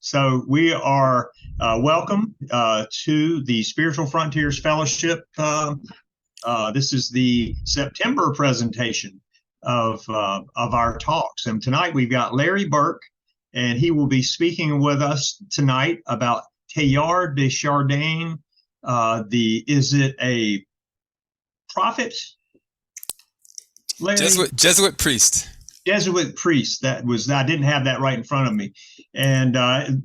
So we are welcome to the Spiritual Frontiers Fellowship. This is the September presentation of our talks. And tonight we've got Larry Burk, and he will be speaking with us tonight about Teilhard de Chardin. Is it a prophet, Larry? Jesuit priest. Jesuit priest. I didn't have that right in front of me. And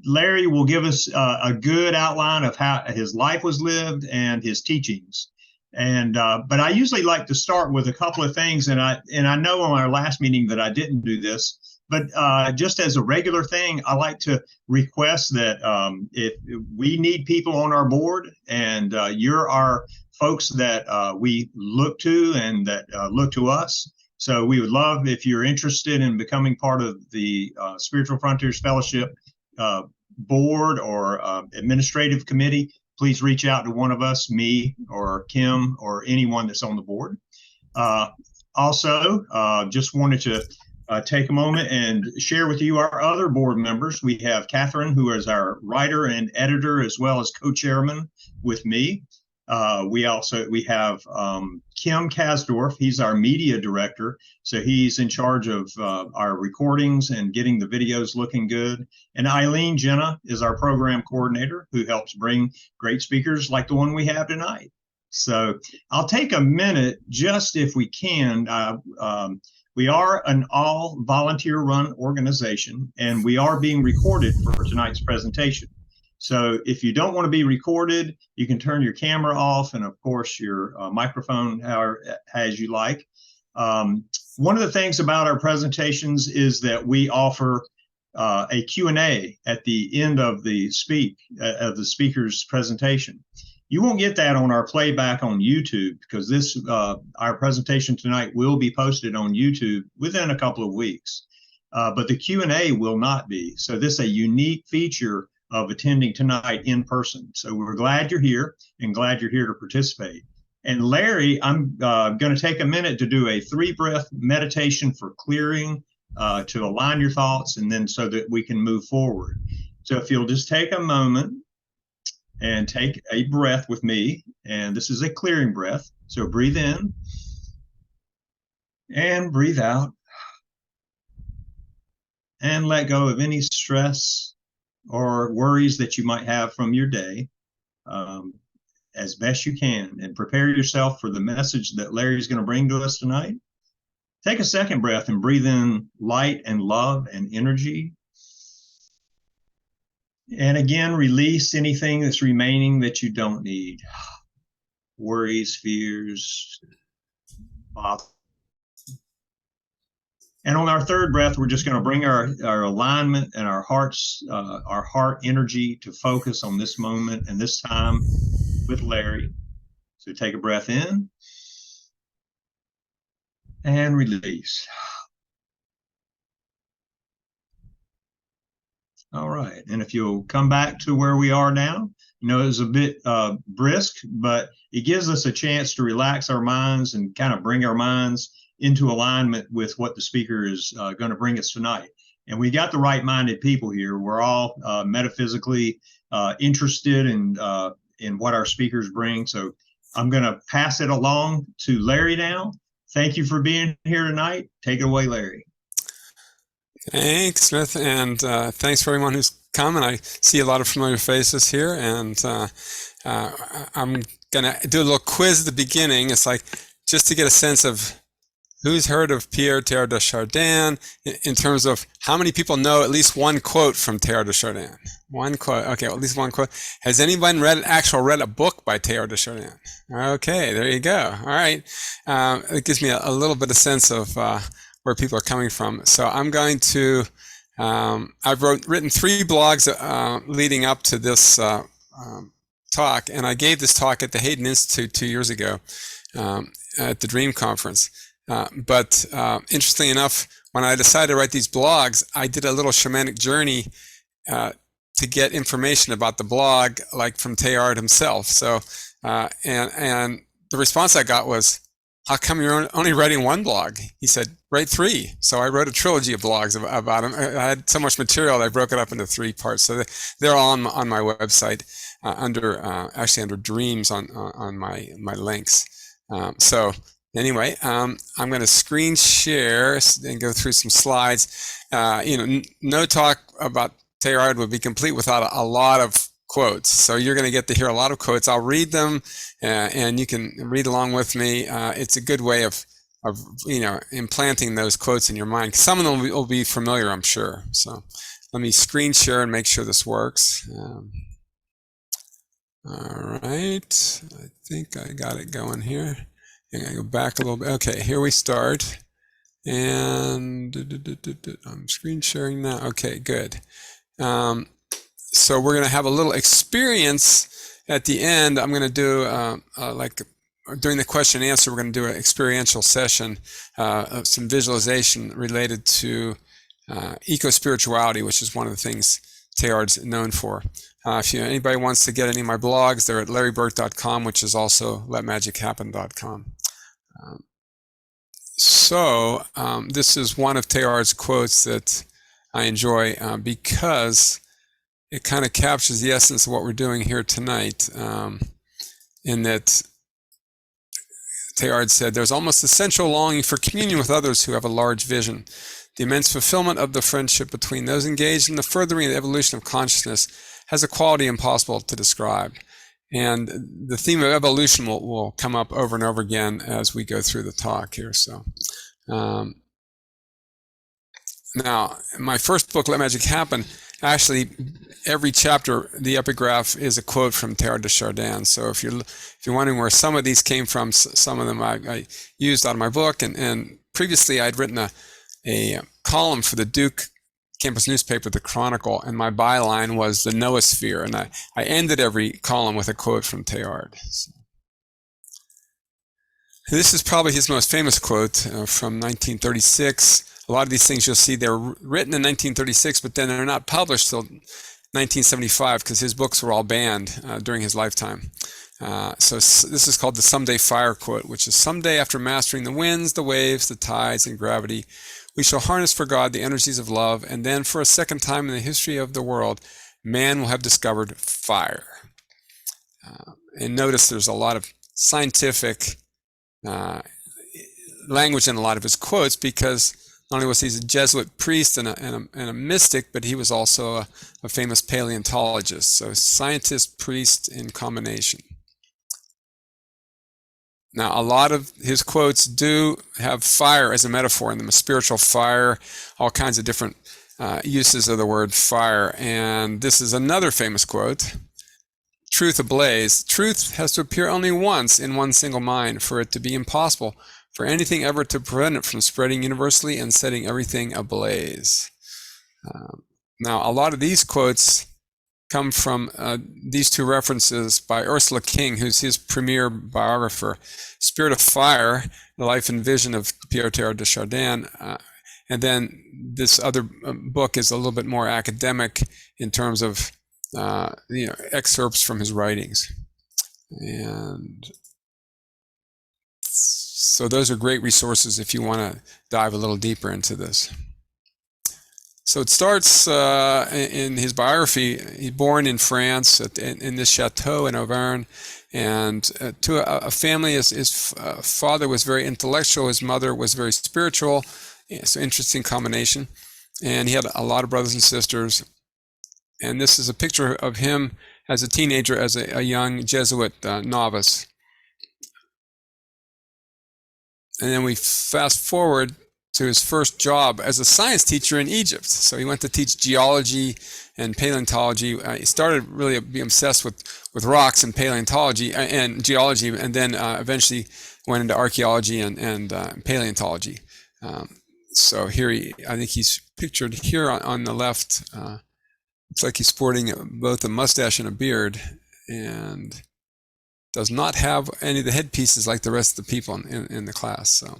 Larry will give us a good outline of how his life was lived and his teachings. And but I usually like to start with a couple of things, and I know on our last meeting that I didn't do this, but just as a regular thing, I like to request that if we need people on our board, and you're our folks that we look to and that look to us. So we would love if you're interested in becoming part of the Spiritual Frontiers Fellowship board or administrative committee. Please reach out to one of us, me or Kim or anyone that's on the board. Also, just wanted to take a moment and share with you our other board members. We have Catherine, who is our writer and editor, as well as co-chairman with me. We have Kim Kasdorf. He's our media director, so he's in charge of our recordings and getting the videos looking good. And Eileen Jenna is our program coordinator, who helps bring great speakers like the one we have tonight. So I'll take a minute, just if we can. We are an all volunteer-run organization, and we are being recorded for tonight's presentation. So if you don't want to be recorded, you can turn your camera off, and of course your microphone as you like. One of the things about our presentations is that we offer a Q&A at the end of the speaker's presentation. You won't get that on our playback on YouTube, because our presentation tonight will be posted on YouTube within a couple of weeks, but the Q&A will not be. So this is a unique feature of attending tonight in person. So we're glad you're here and glad you're here to participate. And Larry, I'm going to take a minute to do a 3-breath meditation for clearing, to align your thoughts, and then so that we can move forward. So if you'll just take a moment and take a breath with me, and this is a clearing breath. So breathe in and breathe out, and let go of any stress or worries that you might have from your day, as best you can, and prepare yourself for the message that Larry's going to bring to us tonight. Take a second breath and breathe in light and love and energy. And again, release anything that's remaining that you don't need. Worries, fears, thoughts. And on our third breath, we're just going to bring our alignment and our heart energy to focus on this moment and this time with Larry. So take a breath in and release. All right. And if you'll come back to where we are now, it was a bit brisk, but it gives us a chance to relax our minds and kind of bring our minds into alignment with what the speaker is going to bring us tonight. And we got the right-minded people here. We're all metaphysically interested in what our speakers bring. So I'm going to pass it along to Larry now. Thank you for being here tonight. Take it away, Larry. Thanks, Smith, and thanks for everyone who's come. And I see a lot of familiar faces here, and I'm going to do a little quiz at the beginning. It's like just to get a sense of who's heard of Pierre Teilhard de Chardin, in terms of how many people know at least one quote from Teilhard de Chardin? One quote. Okay, well, at least one quote. Has anyone read a book by Teilhard de Chardin? Okay, there you go. All right. It gives me a little bit of sense of where people are coming from. So I'm going to, I've written 3 blogs leading up to this talk, and I gave this talk at the Hayden Institute 2 years ago at the Dream Conference. But interestingly enough, when I decided to write these blogs, I did a little shamanic journey to get information about the blog, like from Teilhard himself. So, and the response I got was, how come you're only writing one blog? He said, write 3. So I wrote a trilogy of blogs about him. I had so much material that I broke it up into 3 parts. So they're all on my website actually under Dreams on my links. So anyway, I'm going to screen share and go through some slides. No talk about Teilhard would be complete without a lot of quotes. So you're going to get to hear a lot of quotes. I'll read them and you can read along with me. It's a good way of implanting those quotes in your mind. Some of them will be familiar, I'm sure. So let me screen share and make sure this works. All right. I think I got it going here. I'm going to go back a little bit. Okay, here we start. And I'm screen sharing now. Okay, good. So we're going to have a little experience at the end. I'm going to do during the question and answer, we're going to do an experiential session of some visualization related to eco-spirituality, which is one of the things Teilhard's known for. If anybody wants to get any of my blogs, they're at larryburk.com, which is also letmagichappen.com. This is one of Teilhard's quotes that I enjoy because it kind of captures the essence of what we're doing here tonight, in that Teilhard said, there's almost a central longing for communion with others who have a large vision. The immense fulfillment of the friendship between those engaged in the furthering of the evolution of consciousness has a quality impossible to describe. And the theme of evolution will come up over and over again as we go through the talk here. So, now, my first book, Let Magic Happen, actually, every chapter, the epigraph is a quote from Teilhard de Chardin. So if you're wondering where some of these came from, some of them I used out of my book. And previously, I'd written a column for the Duke campus newspaper, The Chronicle, and my byline was the noosphere. And I ended every column with a quote from Teilhard. So, this is probably his most famous quote from 1936. A lot of these things you'll see they're written in 1936, but then they're not published till 1975 because his books were all banned during his lifetime. So this is called the Someday Fire quote, which is, someday after mastering the winds, the waves, the tides, and gravity, we shall harness for God the energies of love, and then for a second time in the history of the world, man will have discovered fire. And notice there's a lot of scientific language in a lot of his quotes, because not only was he a Jesuit priest and a mystic, but he was also a famous paleontologist. So scientist, priest in combination. Now, a lot of his quotes do have fire as a metaphor in them, a spiritual fire, all kinds of different uses of the word fire. And this is another famous quote. Truth ablaze. Truth has to appear only once in one single mind for it to be impossible for anything ever to prevent it from spreading universally and setting everything ablaze. Now, a lot of these quotes come from these two references by Ursula King, who's his premier biographer, Spirit of Fire, The Life and Vision of Pierre Teilhard de Chardin. And then this other book is a little bit more academic in terms of excerpts from his writings. And so those are great resources if you want to dive a little deeper into this. So it starts in his biography. He's born in France in this chateau in Auvergne, and to a family. His father was very intellectual. His mother was very spiritual. It's an interesting combination. And he had a lot of brothers and sisters. And this is a picture of him as a teenager, as a young Jesuit novice. And then we fast forward to his first job as a science teacher in Egypt. So he went to teach geology and paleontology. He started really being obsessed with rocks and paleontology and geology, and then eventually went into archaeology and paleontology. So here I think he's pictured here on the left. Looks like he's sporting both a mustache and a beard, and does not have any of the headpieces like the rest of the people in the class. So,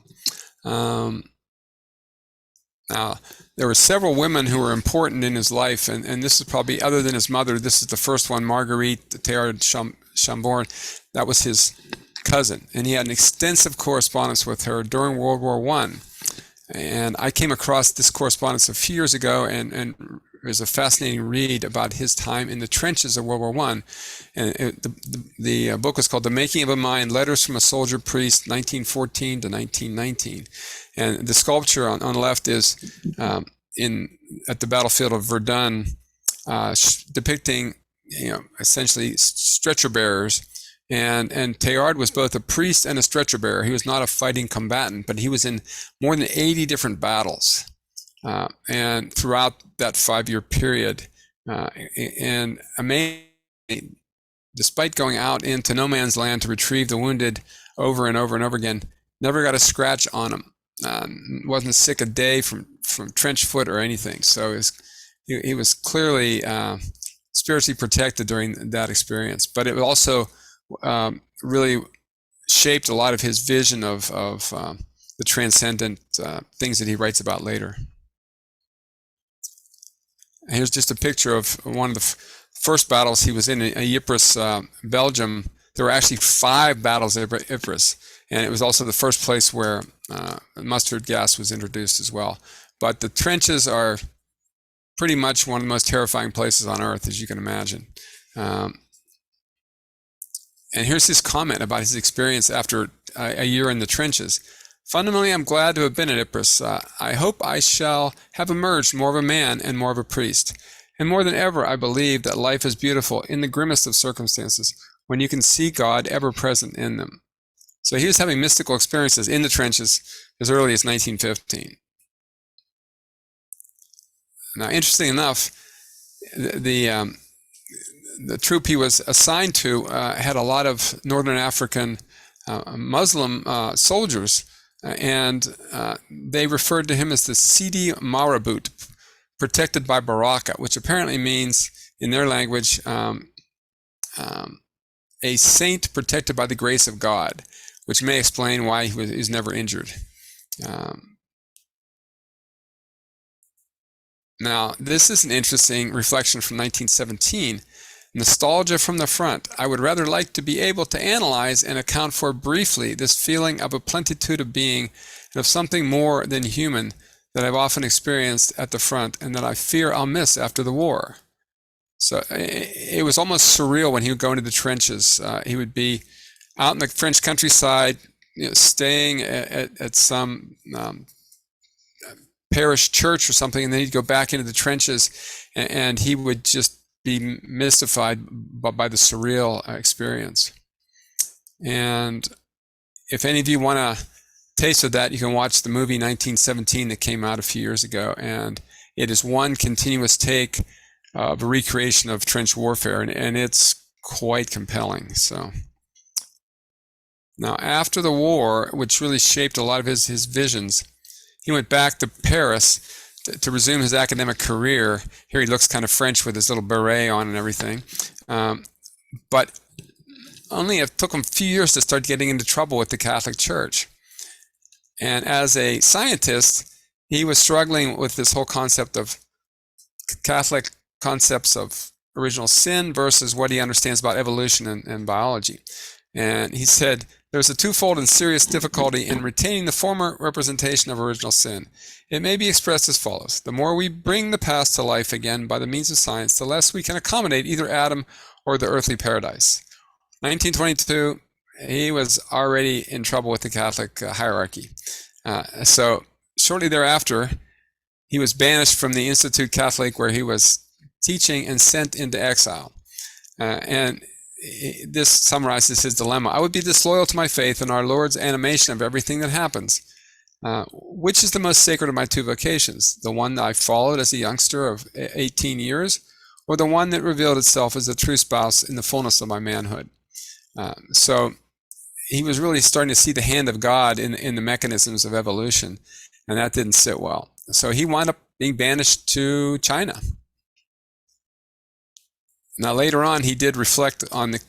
now, there were several women who were important in his life, and this is probably, other than his mother, this is the first one, Marguerite Teilhard de Chambord. That was his cousin, and he had an extensive correspondence with her during World War I. And I came across this correspondence a few years ago, and it was a fascinating read about his time in the trenches of World War I. And the book was called The Making of a Mind, Letters from a Soldier Priest, 1914 to 1919. And the sculpture on the left is at the battlefield of Verdun, depicting, essentially stretcher bearers. And Teilhard was both a priest and a stretcher bearer. He was not a fighting combatant, but he was in more than 80 different battles. And throughout that 5-year period, and amazing, despite going out into no man's land to retrieve the wounded over and over and over again, never got a scratch on him. Wasn't sick a day from trench foot or anything. So he was clearly spiritually protected during that experience. But it also really shaped a lot of his vision of the transcendent things that he writes about later. And here's just a picture of one of the first battles he was in Ypres, Belgium. There were actually 5 battles at Ypres, and it was also the first place where mustard gas was introduced as well. But the trenches are pretty much one of the most terrifying places on earth, as you can imagine. And here's his comment about his experience after a year in the trenches. Fundamentally, I'm glad to have been at Ypres. I hope I shall have emerged more of a man and more of a priest. And more than ever, I believe that life is beautiful in the grimmest of circumstances, when you can see God ever present in them. So he was having mystical experiences in the trenches as early as 1915. Now, interesting enough, the troop he was assigned to had a lot of Northern African Muslim soldiers, and they referred to him as the Sidi Marabut, protected by Baraka, which apparently means, in their language, a saint protected by the grace of God, which may explain why he was never injured. Now, this is an interesting reflection from 1917. Nostalgia from the front. I would rather like to be able to analyze and account for briefly this feeling of a plenitude of being and of something more than human that I've often experienced at the front and that I fear I'll miss after the war. So it was almost surreal when he would go into the trenches. He would be out in the French countryside, staying at some parish church or something, and then he'd go back into the trenches, and he would just be mystified by the surreal experience. And if any of you want a taste of that, you can watch the movie 1917 that came out a few years ago, and it is one continuous take of a recreation of trench warfare, and it's quite compelling. So now, after the war, which really shaped a lot of his visions, he went back to Paris to resume his academic career. Here he looks kind of French with his little beret on and everything. But only it took him a few years to start getting into trouble with the Catholic Church. And as a scientist, he was struggling with this whole concept of Catholic concepts of original sin versus what he understands about evolution and biology. And he said, there's a twofold and serious difficulty in retaining the former representation of original sin. It may be expressed as follows. The more we bring the past to life again by the means of science, the less we can accommodate either Adam or the earthly paradise. 1922, he was already in trouble with the Catholic hierarchy. So shortly thereafter, he was banished from the Institut Catholique where he was teaching and sent into exile. And this summarizes his dilemma. I would be disloyal to my faith and our Lord's animation of everything that happens. Which is the most sacred of my two vocations? The one that I followed as a youngster of 18 years, or the one that revealed itself as a true spouse in the fullness of my manhood? So he was really starting to see the hand of God in the mechanisms of evolution, and that didn't sit well. So he wound up being banished to China. Now, later on, he did reflect on the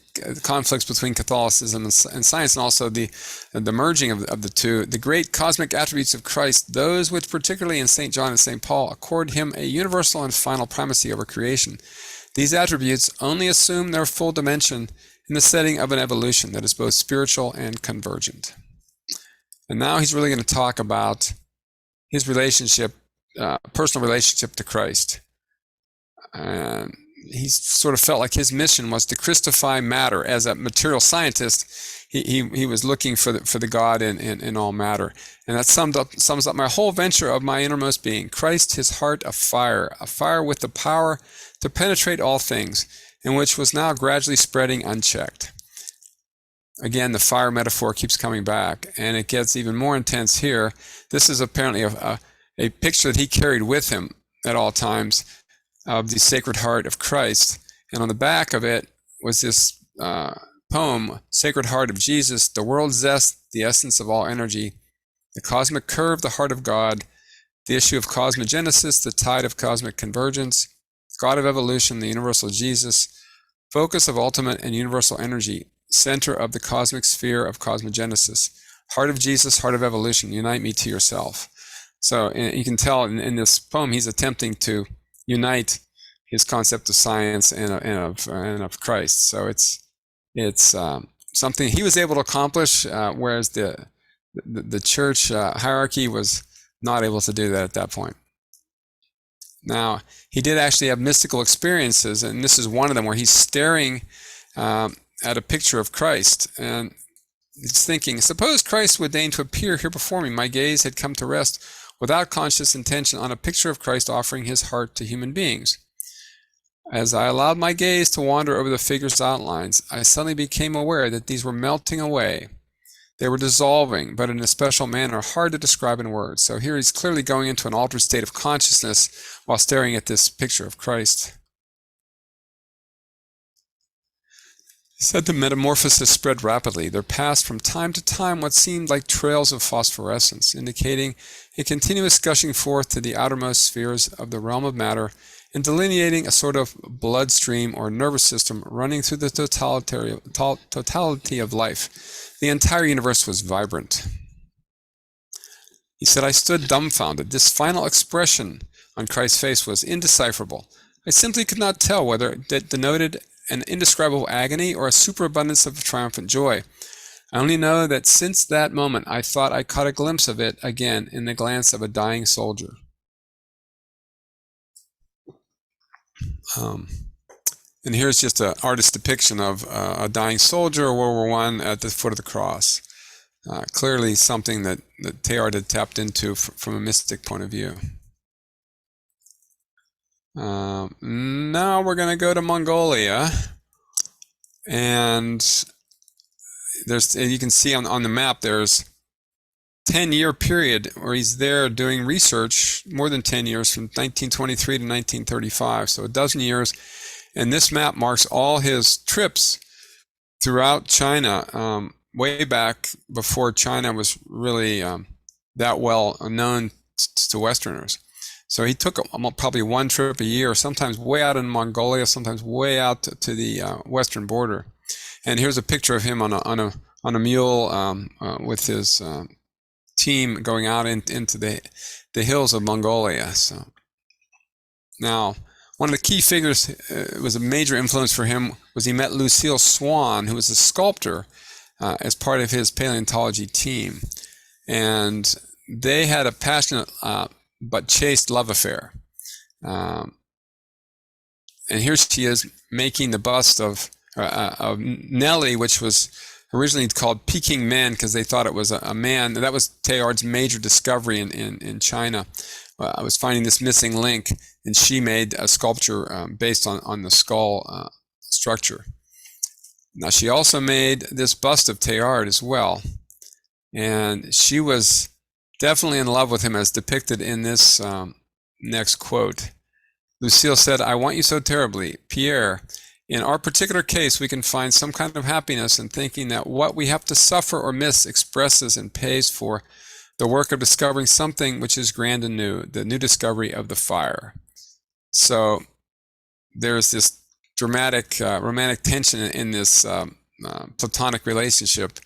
conflicts between Catholicism and science, and also the merging of the two. The great cosmic attributes of Christ, those which particularly in St. John and St. Paul accord him a universal and final primacy over creation. These attributes only assume their full dimension in the setting of an evolution that is both spiritual and convergent. And now he's really going to talk about his relationship, personal relationship to Christ. And he sort of felt like his mission was to Christify matter. As a material scientist, he was looking for the God in all matter. And that sums up my whole venture of my innermost being. Christ, his heart, a fire with the power to penetrate all things, and which was now gradually spreading unchecked. Again, the fire metaphor keeps coming back, and it gets even more intense here. This is apparently a picture that he carried with him at all times of the Sacred Heart of Christ. And on the back of it was this poem, Sacred Heart of Jesus, the world's zest, the essence of all energy, the cosmic curve, the heart of God, the issue of cosmogenesis, the tide of cosmic convergence, God of evolution, the universal Jesus, focus of ultimate and universal energy, center of the cosmic sphere of cosmogenesis, heart of Jesus, heart of evolution, unite me to yourself. So you can tell in this poem, he's attempting to unite his concept of science and of Christ. So it's something he was able to accomplish, whereas the church hierarchy was not able to do that at that point. Now, he did actually have mystical experiences, and this is one of them where he's staring at a picture of Christ, and he's thinking, suppose Christ would deign to appear here before me. My gaze had come to rest without conscious intention on a picture of Christ offering his heart to human beings. As I allowed my gaze to wander over the figure's outlines, I suddenly became aware that these were melting away. They were dissolving, but in a special manner hard to describe in words. So here he's clearly going into an altered state of consciousness while staring at this picture of Christ. He said the metamorphosis spread rapidly. There passed from time to time what seemed like trails of phosphorescence, indicating a continuous gushing forth to the outermost spheres of the realm of matter and delineating a sort of bloodstream or nervous system running through the totality of life. The entire universe was vibrant. He said, I stood dumbfounded. This final expression on Christ's face was indecipherable. I simply could not tell whether it denoted an indescribable agony or a superabundance of triumphant joy. I only know that since that moment, I thought I caught a glimpse of it again in the glance of a dying soldier. And here's just an artist's depiction of a dying soldier, World War I, at the foot of the cross. Clearly something that Teilhard had tapped into from a mystic point of view. Now we're going to go to Mongolia, and you can see on the map there's 10-year period where he's there doing research, more than 10 years, from 1923 to 1935, so a dozen years. And this map marks all his trips throughout China, way back before China was really that well known to Westerners. So he took probably one trip a year, sometimes way out in Mongolia, sometimes way out to the western border. And here's a picture of him on a mule with his team going out into the hills of Mongolia. So now, one of the key figures was a major influence for him was he met Lucille Swan, who was a sculptor as part of his paleontology team, and they had a passionate but chaste love affair. And here she is making the bust of Nellie, which was originally called Peking Man because they thought it was a man. That was Teilhard's major discovery in China. I was finding this missing link, and she made a sculpture based on the skull structure. Now, she also made this bust of Teilhard as well, and she was definitely in love with him as depicted in this next quote. Lucille said, I want you so terribly, Pierre. In our particular case, we can find some kind of happiness in thinking that what we have to suffer or miss expresses and pays for the work of discovering something which is grand and new, the new discovery of the fire. So there's this dramatic romantic tension in this platonic relationship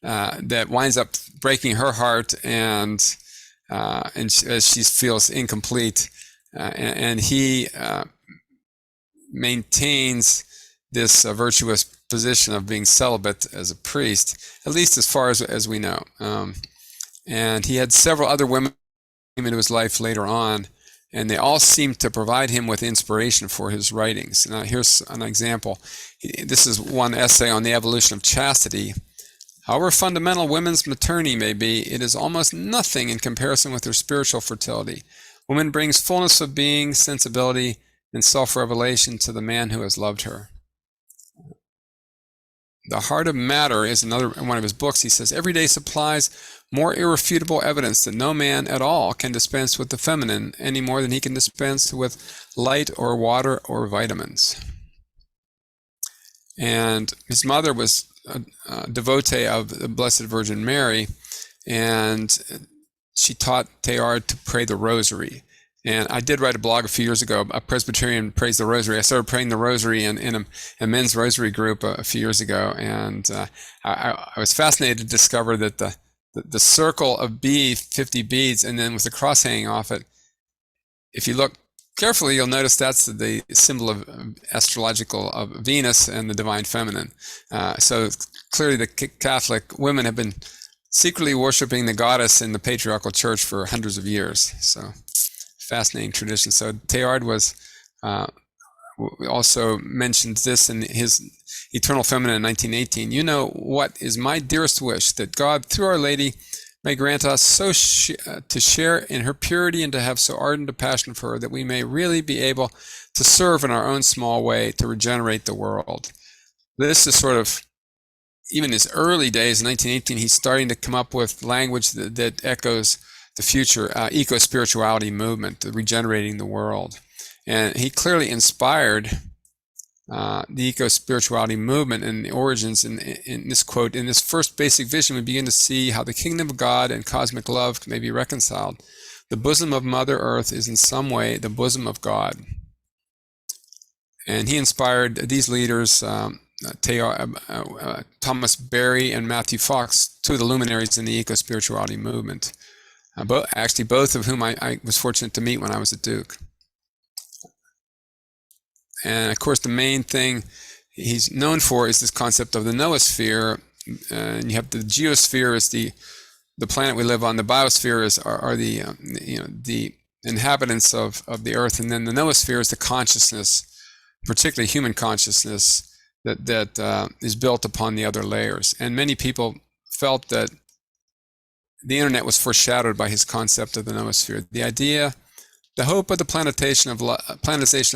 that winds up breaking her heart, and as she feels incomplete, and he maintains this virtuous position of being celibate as a priest, at least as far as we know. And he had several other women into his life later on, and they all seemed to provide him with inspiration for his writings. Now, here's an example. This is one essay on the evolution of chastity. However fundamental women's maternity may be, it is almost nothing in comparison with their spiritual fertility. Woman brings fullness of being, sensibility, and self-revelation to the man who has loved her. The Heart of Matter is another one of his books. He says, every day supplies more irrefutable evidence that no man at all can dispense with the feminine any more than he can dispense with light or water or vitamins. And his mother was a devotee of the Blessed Virgin Mary, and she taught Teilhard to pray the rosary. And I did write a blog a few years ago, a Presbyterian prays the rosary. I started praying the rosary in a men's rosary group a few years ago, and I was fascinated to discover that the circle of 50 beads, and then with the cross hanging off it, if you look carefully, you'll notice that's the symbol of astrological of Venus and the divine feminine. So clearly the Catholic women have been secretly worshiping the goddess in the patriarchal church for hundreds of years. So fascinating tradition. So Teilhard was also mentioned this in his Eternal Feminine in 1918. You know what is my dearest wish, that God through Our Lady may grant us to share in her purity and to have so ardent a passion for her that we may really be able to serve in our own small way to regenerate the world. This is sort of, even in his early days, in 1918, he's starting to come up with language that echoes the future eco-spirituality movement, the regenerating the world. And he clearly inspired the eco-spirituality movement and the origins. In this quote, in this first basic vision, we begin to see how the kingdom of God and cosmic love may be reconciled. The bosom of Mother Earth is in some way the bosom of God. And he inspired these leaders, Thomas Berry and Matthew Fox, two of the luminaries in the eco-spirituality movement. Both of whom I was fortunate to meet when I was at Duke. And of course, the main thing he's known for is this concept of the noosphere. And you have the geosphere is the planet we live on. The biosphere are the inhabitants of the earth, and then the noosphere is the consciousness, particularly human consciousness, that is built upon the other layers. And many people felt that the internet was foreshadowed by his concept of the noosphere. The hope of the planetization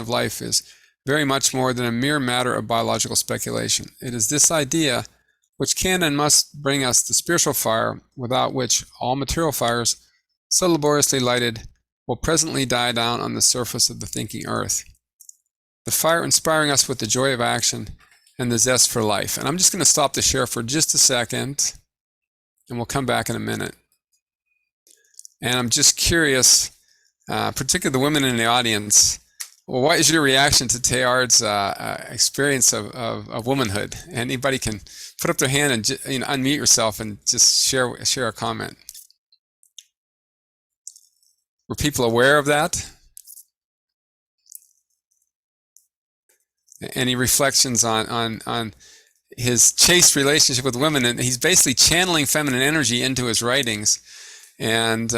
of life is very much more than a mere matter of biological speculation. It is this idea which can and must bring us the spiritual fire, without which all material fires, so laboriously lighted, will presently die down on the surface of the thinking earth. The fire inspiring us with the joy of action and the zest for life. And I'm just going to stop the share for just a second, and we'll come back in a minute. And I'm just curious, particularly the women in the audience, well, what is your reaction to Teilhard's experience of womanhood? Anybody can put up their hand and unmute yourself and just share a comment. Were people aware of that? Any reflections on his chaste relationship with women? And he's basically channeling feminine energy into his writings, and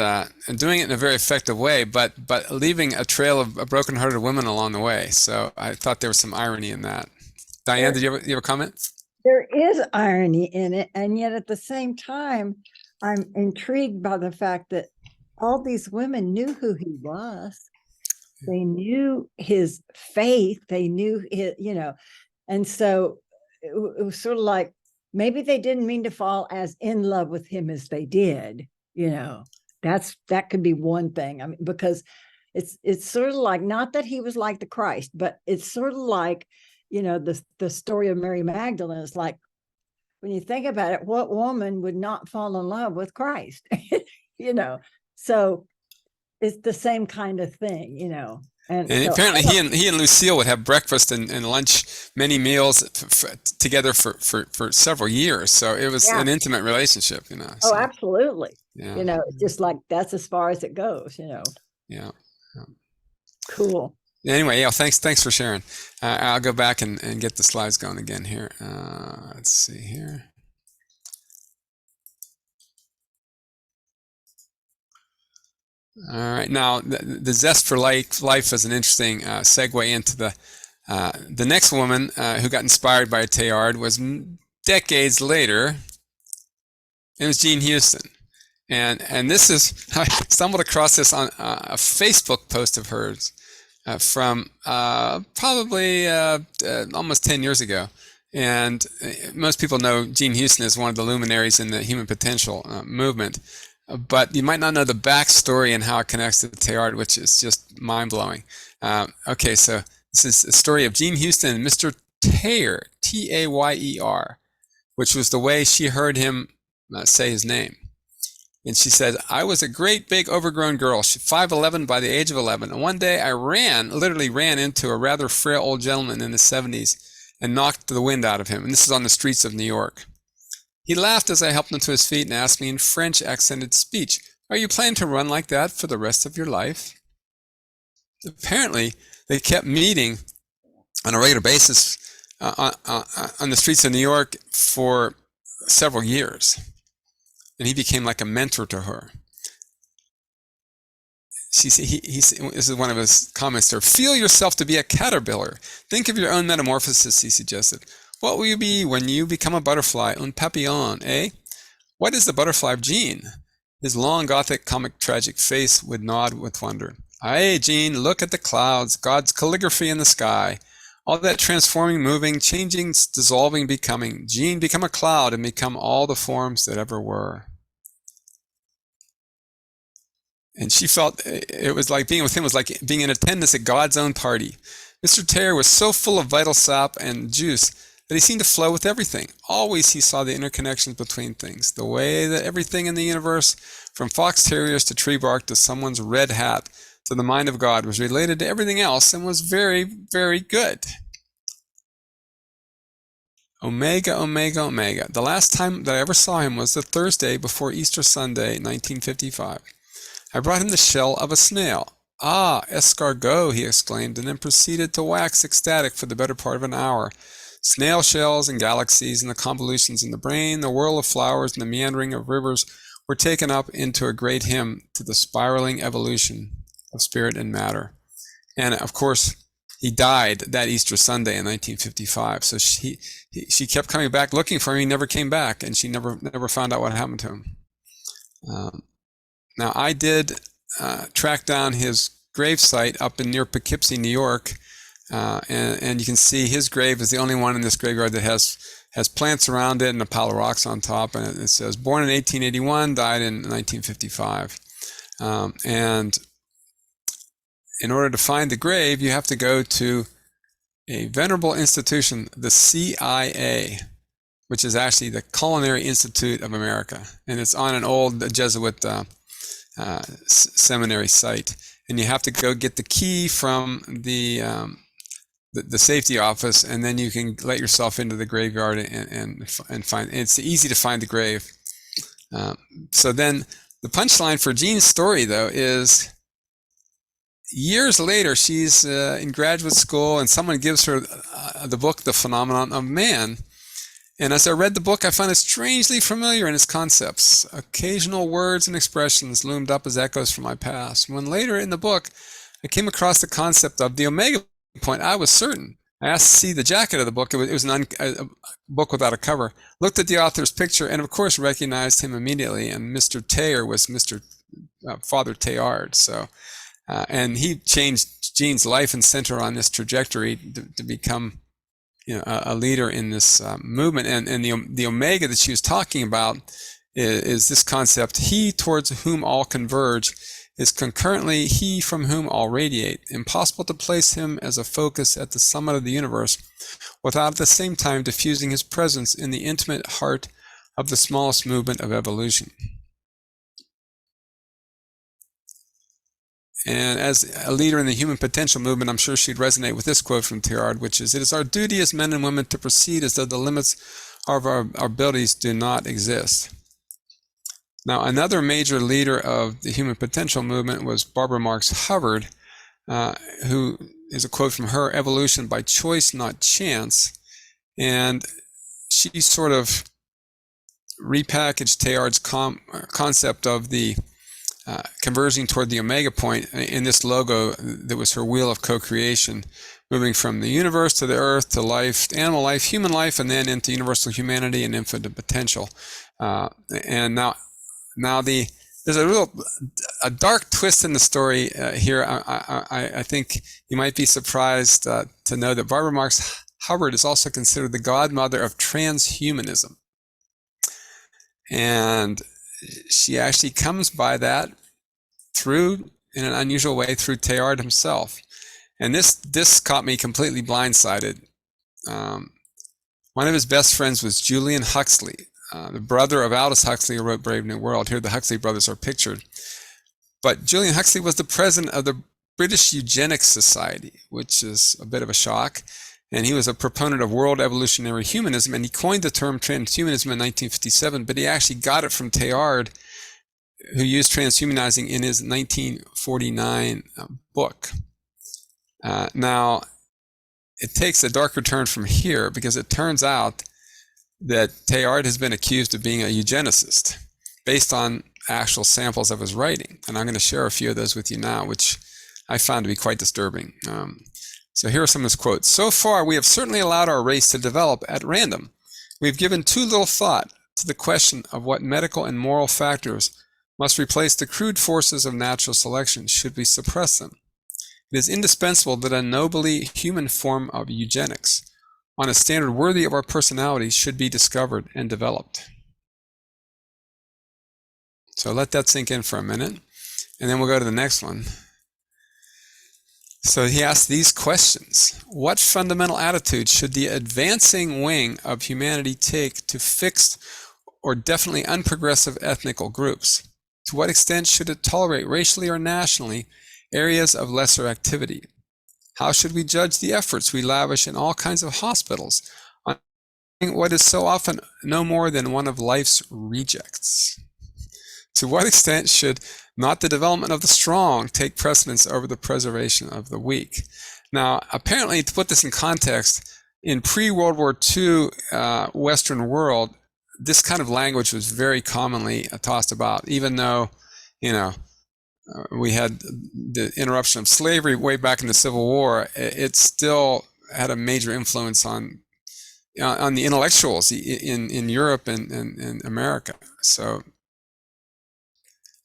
doing it in a very effective way, but leaving a trail of broken-hearted women along the way. So I thought there was some irony in that. Diane, did you have a comment? There is irony in it, and yet at the same time, I'm intrigued by the fact that all these women knew who he was. They knew his faith. They knew his, and so it was sort of like maybe they didn't mean to fall as in love with him as they did. That could be one thing. I mean, because it's sort of like, not that he was like the Christ, but it's sort of like, the story of Mary Magdalene is like, when you think about it, what woman would not fall in love with Christ? So it's the same kind of thing, And so apparently he and Lucille would have breakfast and lunch, many meals together for several years. So it was an intimate relationship, So, oh, absolutely. Yeah. Just like that's as far as it goes, Yeah. Cool. Anyway, yeah, thanks for sharing. I'll go back and get the slides going again here. Let's see here. All right, now the zest for life is an interesting segue into the next woman who got inspired by Teilhard was decades later. It was Jean Houston, and this is I stumbled across this on a Facebook post of hers from probably almost 10 years ago. And most people know Jean Houston is one of the luminaries in the human potential movement. But you might not know the backstory and how it connects to Teilhard, which is just mind-blowing. Okay, so this is a story of Jean Houston and Mr. Tayer, T-A-Y-E-R, which was the way she heard him say his name. And she said, I was a great big overgrown girl, 5'11" by the age of 11. And one day I literally ran into a rather frail old gentleman in his 70s and knocked the wind out of him. And this is on the streets of New York. He laughed as I helped him to his feet and asked me in French accented speech, are you planning to run like that for the rest of your life? Apparently, they kept meeting on a regular basis on the streets of New York for several years. And he became like a mentor to her. This is one of his comments there. Feel yourself to be a caterpillar. Think of your own metamorphosis, he suggested. What will you be when you become a butterfly, un papillon, eh? What is the butterfly of Jean? His long, gothic, comic, tragic face would nod with wonder. Aye, Jean, look at the clouds, God's calligraphy in the sky. All that transforming, moving, changing, dissolving, becoming. Jean, become a cloud and become all the forms that ever were. And she felt it was like being with him was like being in attendance at God's own party. Mr. Teilhard was so full of vital sap and juice that he seemed to flow with everything. Always he saw the interconnections between things, the way that everything in the universe, from fox terriers to tree bark to someone's red hat to the mind of God, was related to everything else and was very, very good. Omega, omega, omega. The last time that I ever saw him was the Thursday before Easter Sunday, 1955. I brought him the shell of a snail. Ah, escargot, he exclaimed, and then proceeded to wax ecstatic for the better part of an hour. Snail shells and galaxies and the convolutions in the brain, the whirl of flowers and the meandering of rivers were taken up into a great hymn to the spiraling evolution of spirit and matter. And of course, he died that Easter Sunday in 1955. So she kept coming back looking for him. He never came back, and she never found out what happened to him. Now, I did track down his gravesite up in near Poughkeepsie, New York, and you can see his grave is the only one in this graveyard that has plants around it and a pile of rocks on top, and it says born in 1881, died in 1955. And in order to find the grave, you have to go to a venerable institution, the CIA, which is actually the Culinary Institute of America, and it's on an old Jesuit seminary site, and you have to go get the key from the safety office, and then you can let yourself into the graveyard and find. It's easy to find the grave. So then the punchline for Jean's story, though, is years later she's in graduate school, and someone gives her the book, The Phenomenon of Man. And as I read the book, I found it strangely familiar in its concepts. Occasional words and expressions loomed up as echoes from my past. When later in the book, I came across the concept of the omega point, I was certain. I asked to see the jacket of the book. It was a book without a cover. Looked at the author's picture and, of course, recognized him immediately. And Mr. Tayer was Father Teilhard. So, and he changed Jean's life and sent her on this trajectory to become a leader in this movement. And the omega that she was talking about is this concept: he towards whom all converge is concurrently he from whom all radiate. Impossible to place him as a focus at the summit of the universe without at the same time diffusing his presence in the intimate heart of the smallest movement of evolution. And as a leader in the human potential movement, I'm sure she'd resonate with this quote from Teilhard, which is, "It is our duty as men and women to proceed as though the limits of our abilities do not exist." Now, another major leader of the human potential movement was Barbara Marx Hubbard, who is a quote from her, "Evolution by choice, not chance." And she sort of repackaged Teilhard's concept of the converging toward the omega point in this logo that was her wheel of co-creation, moving from the universe to the earth to life, animal life, human life, and then into universal humanity and infinite potential. And now there's a dark twist in the story here. I think you might be surprised to know that Barbara Marx Hubbard is also considered the godmother of transhumanism. And she actually comes by that in an unusual way, through Teilhard himself. And this caught me completely blindsided. One of his best friends was Julian Huxley, the brother of Aldous Huxley, who wrote Brave New World. Here the Huxley brothers are pictured. But Julian Huxley was the president of the British Eugenics Society, which is a bit of a shock. And he was a proponent of world evolutionary humanism, and he coined the term transhumanism in 1957, but he actually got it from Teilhard, who used transhumanizing in his 1949 book. Now, it takes a darker turn from here, because it turns out that Teilhard has been accused of being a eugenicist based on actual samples of his writing. And I'm going to share a few of those with you now, which I found to be quite disturbing. So here are some of his quotes. "So far, we have certainly allowed our race to develop at random. We've given too little thought to the question of what medical and moral factors must replace the crude forces of natural selection should we suppress them. It is indispensable that a nobly human form of eugenics, on a standard worthy of our personalities, should be discovered and developed." So let that sink in for a minute, and then we'll go to the next one. So he asks these questions. What fundamental attitude should the advancing wing of humanity take to fixed or definitely unprogressive ethnical groups? To what extent should it tolerate racially or nationally areas of lesser activity? How should we judge the efforts we lavish in all kinds of hospitals on what is so often no more than one of life's rejects? To what extent should not the development of the strong take precedence over the preservation of the weak? Now, apparently, to put this in context, in pre-World War II Western world, this kind of language was very commonly tossed about, even though, we had the interruption of slavery way back in the Civil War. It still had a major influence on the intellectuals in Europe and America. So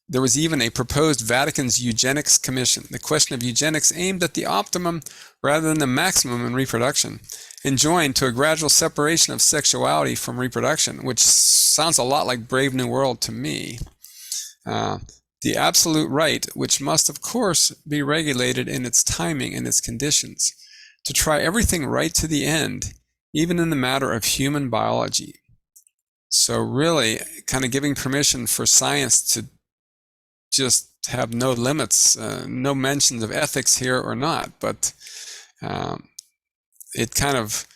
there was even a proposed Vatican's Eugenics Commission, the question of eugenics aimed at the optimum rather than the maximum in reproduction, enjoined to a gradual separation of sexuality from reproduction, which sounds a lot like Brave New World to me. The absolute right, which must of course be regulated in its timing and its conditions, to try everything right to the end, even in the matter of human biology. So really kind of giving permission for science to just have no limits, no mentions of ethics here or not, but it kind of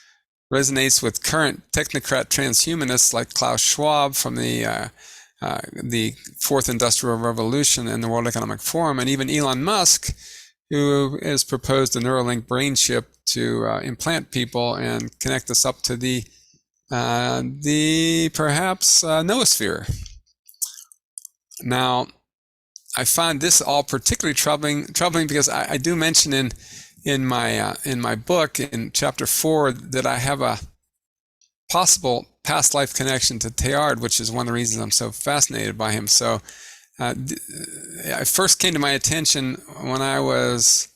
resonates with current technocrat transhumanists like Klaus Schwab from the Fourth Industrial Revolution and the World Economic Forum, and even Elon Musk, who has proposed a Neuralink brain chip to implant people and connect us up to the perhaps noosphere. Now, I find this all particularly troubling because I do mention in my book in chapter 4 that I have a possible past life connection to Teilhard, which is one of the reasons I'm so fascinated by him. So it first came to my attention when I was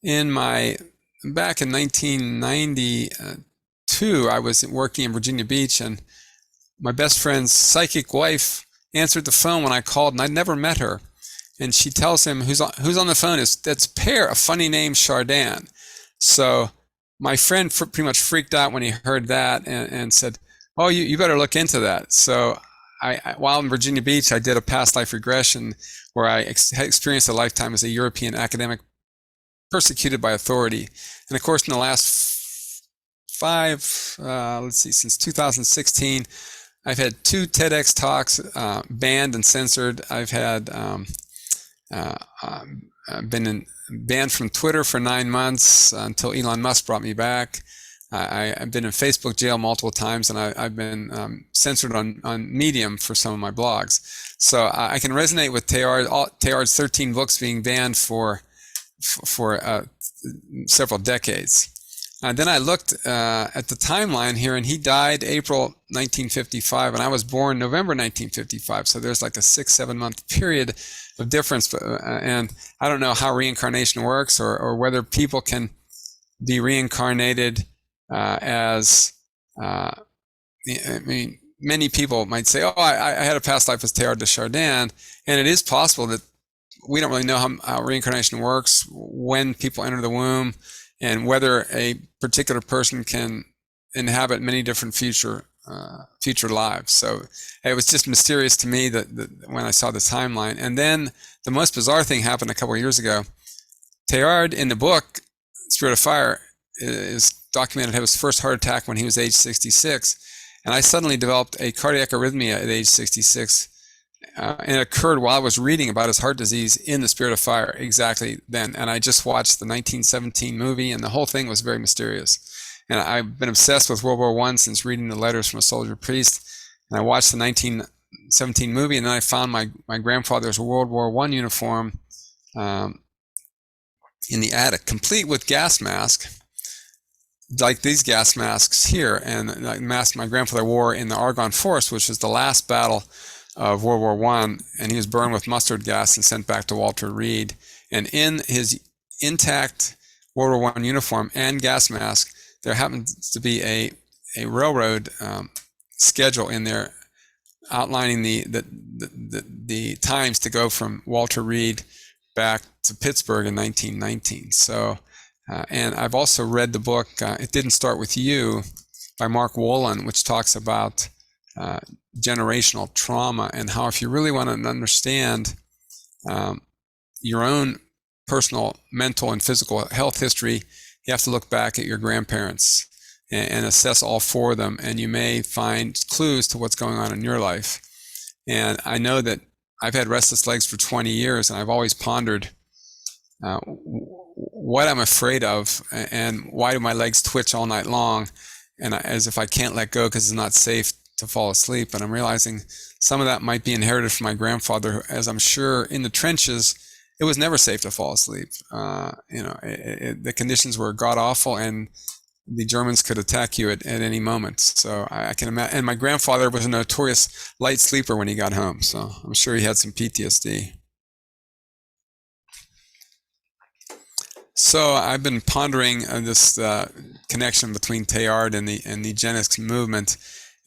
back in 1992, I was working in Virginia Beach, and my best friend's psychic wife answered the phone when I called, and I'd never met her. And she tells him who's on the phone that's Pierre, a funny name, Chardin. So my friend pretty much freaked out when he heard that and said, "Oh, you better look into that." So I while in Virginia Beach, I did a past life regression where I experienced a lifetime as a European academic persecuted by authority. And of course, in the last since 2016, I've had 2 TEDx talks banned and censored. I've had been banned from Twitter for 9 months until Elon Musk brought me back. I've been in Facebook jail multiple times, and I've been censored on Medium for some of my blogs. So I can resonate with Teilhard's 13 books being banned for several decades. Then I looked at the timeline here, and he died April 1955, and I was born November 1955. So there's like a 6-7 month period of difference. And I don't know how reincarnation works, or whether people can be reincarnated as, I mean, many people might say, oh, I had a past life as Teilhard de Chardin. And it is possible that we don't really know how reincarnation works, when people enter the womb, and whether a particular person can inhabit many different future lives. So it was just mysterious to me that when I saw the timeline. And then the most bizarre thing happened a couple of years ago. Teilhard, in the book Spirit of Fire, is documented had his first heart attack when he was age 66. And I suddenly developed a cardiac arrhythmia at age 66. And it occurred while I was reading about his heart disease in the Spirit of Fire exactly then. And I just watched the 1917 movie, and the whole thing was very mysterious. And I've been obsessed with World War I since reading the Letters from a Soldier Priest. And I watched the 1917 movie, and then I found my grandfather's World War I uniform in the attic, complete with gas mask, like these gas masks here, and the mask my grandfather wore in the Argonne Forest, which was the last battle of World War I, and he was burned with mustard gas and sent back to Walter Reed. And in his intact World War I uniform and gas mask, there happens to be a railroad schedule in there outlining the times to go from Walter Reed back to Pittsburgh in 1919. So, and I've also read the book It Didn't Start With You by Mark Wolin, which talks about generational trauma, and how if you really want to understand your own personal mental and physical health history, you have to look back at your grandparents and assess all four of them, and you may find clues to what's going on in your life. And I know that I've had restless legs for 20 years, and I've always pondered what I'm afraid of, and why do my legs twitch all night long, and as if I can't let go because it's not safe to fall asleep. And I'm realizing some of that might be inherited from my grandfather, as I'm sure in the trenches, it was never safe to fall asleep. The conditions were god awful, and the Germans could attack you at any moment. So I can imagine. And my grandfather was a notorious light sleeper when he got home. So I'm sure he had some PTSD. So I've been pondering this connection between Teilhard and the eugenics movement,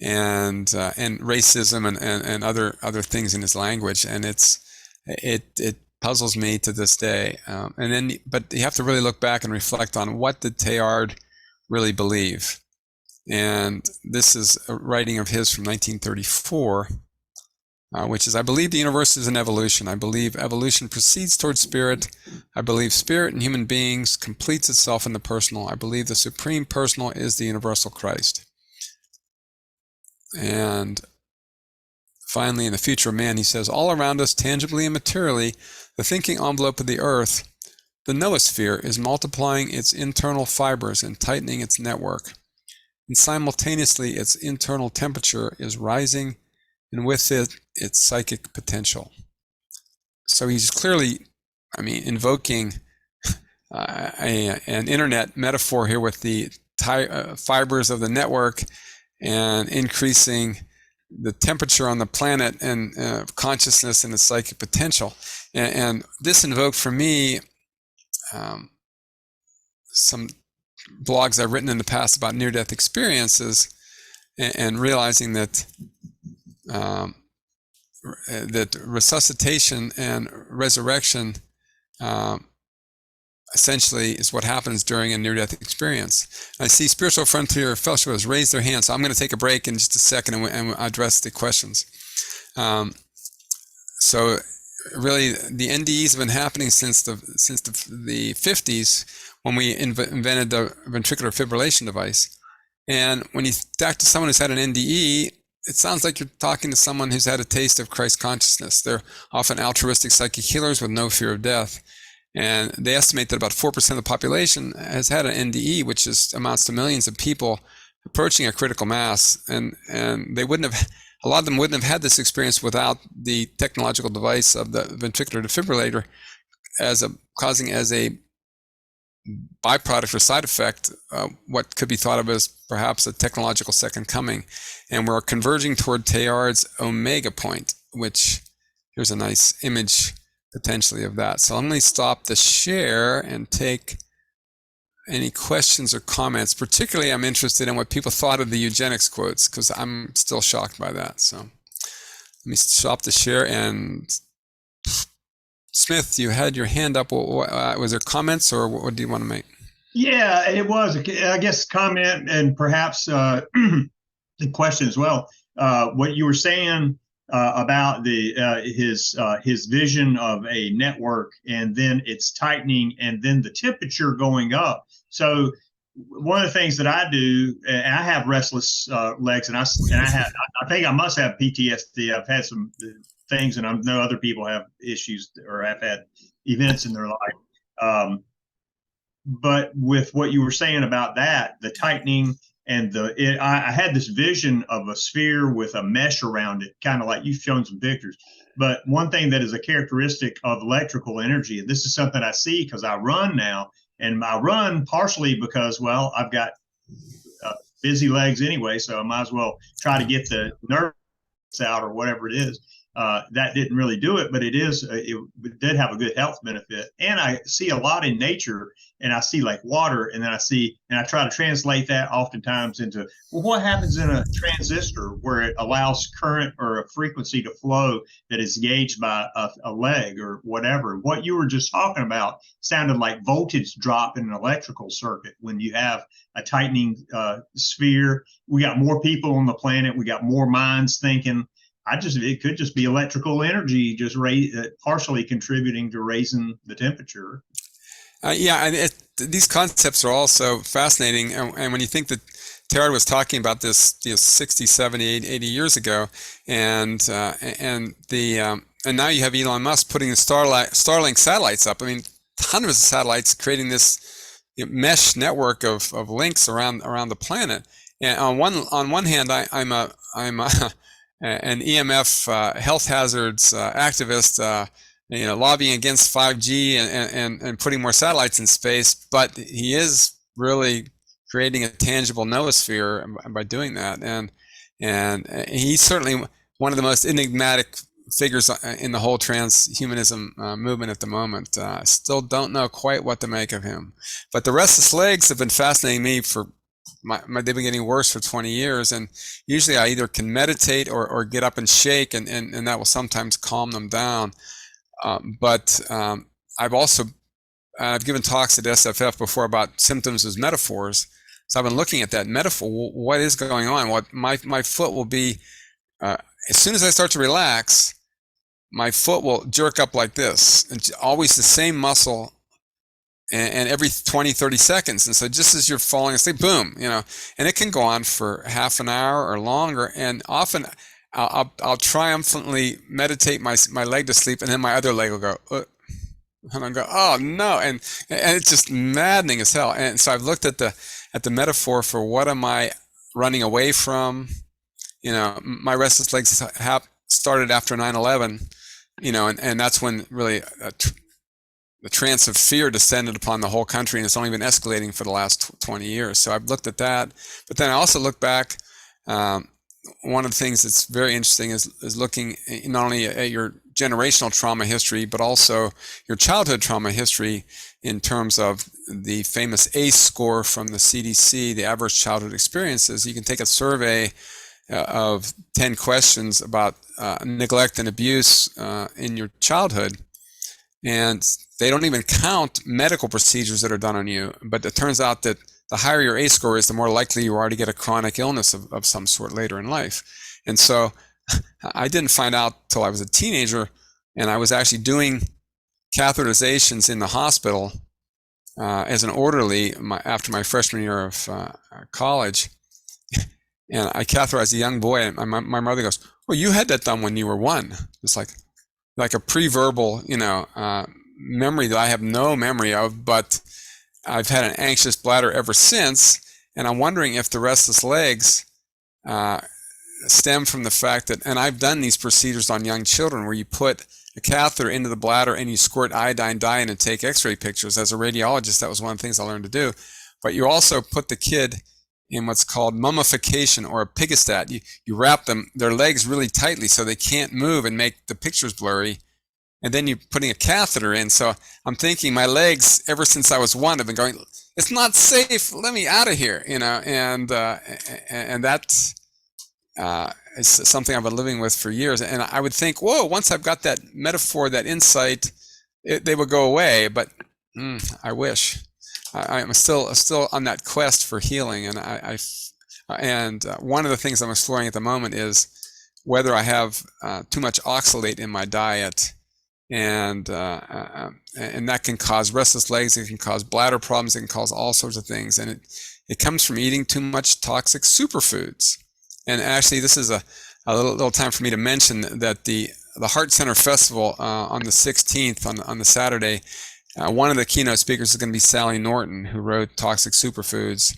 and racism and other things in his language, and it puzzles me to this day. But you have to really look back and reflect on, what did Teilhard really believe? And this is a writing of his from 1934, which is, I believe the universe is an evolution. I believe evolution proceeds towards spirit. I believe spirit in human beings completes itself in the personal. I believe the supreme personal is the universal Christ. And finally, in the future of man, he says, all around us, tangibly and materially, the thinking envelope of the earth, the noosphere, is multiplying its internal fibers and tightening its network. And simultaneously, its internal temperature is rising, and with it, its psychic potential. So he's clearly, invoking an internet metaphor here with the fibers of the network, and increasing the temperature on the planet, and consciousness and its psychic potential. And this invoked for me some blogs I've written in the past about near-death experiences, and realizing that that resuscitation and resurrection essentially is what happens during a near-death experience. I see Spiritual Frontier Fellowship has raised their hand, so I'm going to take a break in just a second and address the questions. So really, the NDEs have been happening since the 50s, when we invented the ventricular fibrillation device. And when you talk to someone who's had an NDE, it sounds like you're talking to someone who's had a taste of Christ consciousness. They're often altruistic psychic healers with no fear of death. And they estimate that about 4% of the population has had an NDE, which amounts to millions of people approaching a critical mass. And they wouldn't have, a lot of them wouldn't have had this experience without the technological device of the ventricular defibrillator causing as a byproduct or side effect what could be thought of as perhaps a technological second coming. And we're converging toward Teilhard's omega point, which here's a nice image potentially of that. So let me stop the share and take any questions or comments. Particularly, I'm interested in what people thought of the eugenics quotes, because I'm still shocked by that. So let me stop the share. And Smith, you had your hand up. Was there comments, or what do you want to make? Yeah, it was, I guess, comment and perhaps the question as well. What you were saying about his vision of a network, and then it's tightening, and then the temperature going up. So one of the things that I do, and I have restless legs, and I think I must have PTSD. I've had some things, and I know other people have issues or have had events in their life. But with what you were saying about that, the tightening and I had this vision of a sphere with a mesh around it, kind of like you've shown some pictures. But one thing that is a characteristic of electrical energy, and this is something I see because I run now, and I run partially because, well, I've got busy legs anyway, so I might as well try to get the nerves out or whatever it is. That didn't really do it, but it did have a good health benefit. And I see a lot in nature, and I see like water, and then I try to translate that oftentimes into, well, what happens in a transistor where it allows current or a frequency to flow that is gauged by a leg or whatever. What you were just talking about sounded like voltage drop in an electrical circuit when you have a tightening sphere. We got more people on the planet. We got more minds thinking. It could just be electrical energy just partially contributing to raising the temperature. These concepts are also fascinating. And when you think that Teilhard was talking about this 60, 70, 80 years ago, and now you have Elon Musk putting the Starlink satellites up. I mean, hundreds of satellites creating this mesh network of links around the planet. And on one hand, I'm an EMF health hazards activist, lobbying against 5G and putting more satellites in space. But he is really creating a tangible noosphere by doing that. And he's certainly one of the most enigmatic figures in the whole transhumanism movement at the moment. I still don't know quite what to make of him. But the restless legs have been fascinating me for they've been getting worse for 20 years, and usually I either can meditate or get up and shake, and that will sometimes calm them down. But I've given talks at SFF before about symptoms as metaphors. So I've been looking at that metaphor. What is going on? What my foot will be, as soon as I start to relax, my foot will jerk up like this, and always the same muscle. And every 20, 30 seconds. And so just as you're falling asleep, boom, and it can go on for half an hour or longer. And often I'll triumphantly meditate my leg to sleep, and then my other leg will go, and I'll go, oh no. And it's just maddening as hell. And so I've looked at the metaphor for what am I running away from? My restless legs started after 9/11, and that's when really the trance of fear descended upon the whole country, and it's only been escalating for the last 20 years. So I've looked at that. But then I also look back. One of the things that's very interesting is looking not only at your generational trauma history, but also your childhood trauma history in terms of the famous ACE score from the CDC, the Adverse Childhood Experiences. You can take a survey of 10 questions about neglect and abuse in your childhood, and they don't even count medical procedures that are done on you. But it turns out that the higher your ACE score is, the more likely you are to get a chronic illness of some sort later in life. And so I didn't find out till I was a teenager, and I was actually doing catheterizations in the hospital as an orderly after my freshman year of college. And I catheterized a young boy, and my mother goes, "Well, you had that done when you were 1." It's like a pre-verbal, memory that I have no memory of, but I've had an anxious bladder ever since. And I'm wondering if the restless legs stem from the fact that, and I've done these procedures on young children where you put a catheter into the bladder and you squirt iodine dye in and take x-ray pictures. As a radiologist, that was one of the things I learned to do. But you also put the kid in what's called mummification or a pigastat. You wrap their legs really tightly so they can't move and make the pictures blurry. And then you're putting a catheter in. So I'm thinking my legs, ever since I was 1, have been going, it's not safe, let me out of here, and that is something I've been living with for years. And I would think, whoa, once I've got that metaphor, that insight, they would go away. But I wish. I'm still on that quest for healing. And one of the things I'm exploring at the moment is whether I have too much oxalate in my diet. And that can cause restless legs. It can cause bladder problems. It can cause all sorts of things. And it comes from eating too much toxic superfoods. And actually, this is a little time for me to mention that the Heart Center Festival on the 16th, on the Saturday, one of the keynote speakers is going to be Sally Norton, who wrote Toxic Superfoods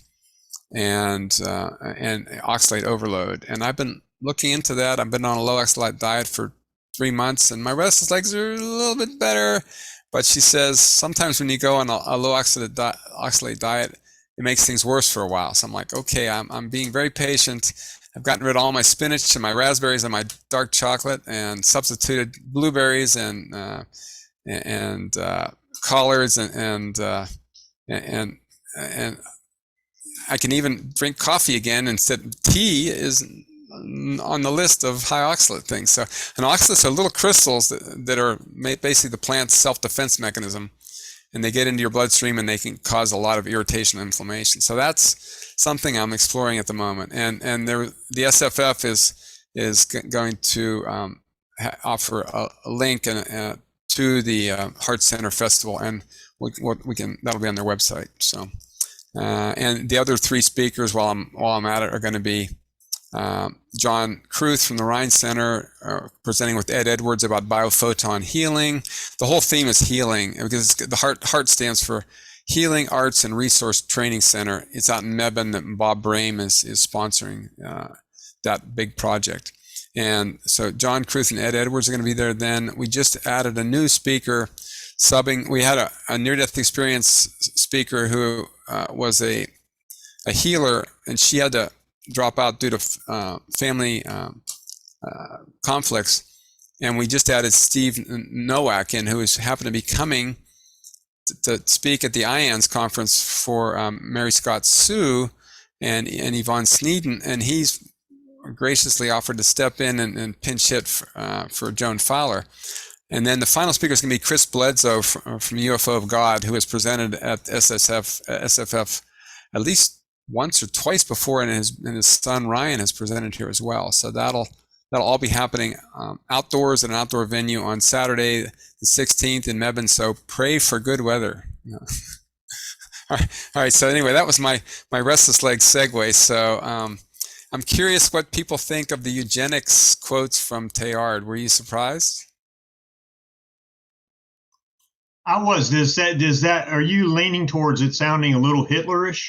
and oxalate overload. And I've been looking into that. I've been on a low oxalate diet for 3 months, and my restless legs are a little bit better. But she says sometimes when you go on a low oxalate diet, it makes things worse for a while. So I'm like, okay, I'm being very patient. I've gotten rid of all my spinach and my raspberries and my dark chocolate, and substituted blueberries and collards and I can even drink coffee again instead. Tea is on the list of high oxalate things. So, and oxalates are little crystals that are basically the plant's self-defense mechanism, and they get into your bloodstream and they can cause a lot of irritation and inflammation. So that's something I'm exploring at the moment. And the SFF is going to offer a link to the Heart Center Festival, and that'll be on their website. So, and the other 3 speakers while I'm at it are going to be John Kruth from the Rhine Center presenting with Ed Edwards about biophoton healing. The whole theme is healing, because the heart stands for Healing Arts and Resource Training Center. It's out in Mebane that Bob Brame is sponsoring that big project. And so John Kruth and Ed Edwards are going to be there then. We just added a new speaker subbing. We had a near-death experience speaker who was a healer, and she had to drop out due to family conflicts. And we just added Steve Nowak in, who happened to be coming to speak at the IANS conference for Mary Scott Sue and Yvonne Sneeden. And he's graciously offered to step in and pinch hit for Joan Fowler. And then the final speaker is going to be Chris Bledsoe from UFO of God, who has presented at SFF at least once or twice before, and his son Ryan has presented here as well. So that'll all be happening outdoors at an outdoor venue on Saturday, the 16th in Mebane. So pray for good weather. All right. So anyway, that was my restless leg segue. So I'm curious what people think of the eugenics quotes from Teilhard. Were you surprised? I was. Are you leaning towards it sounding a little Hitlerish?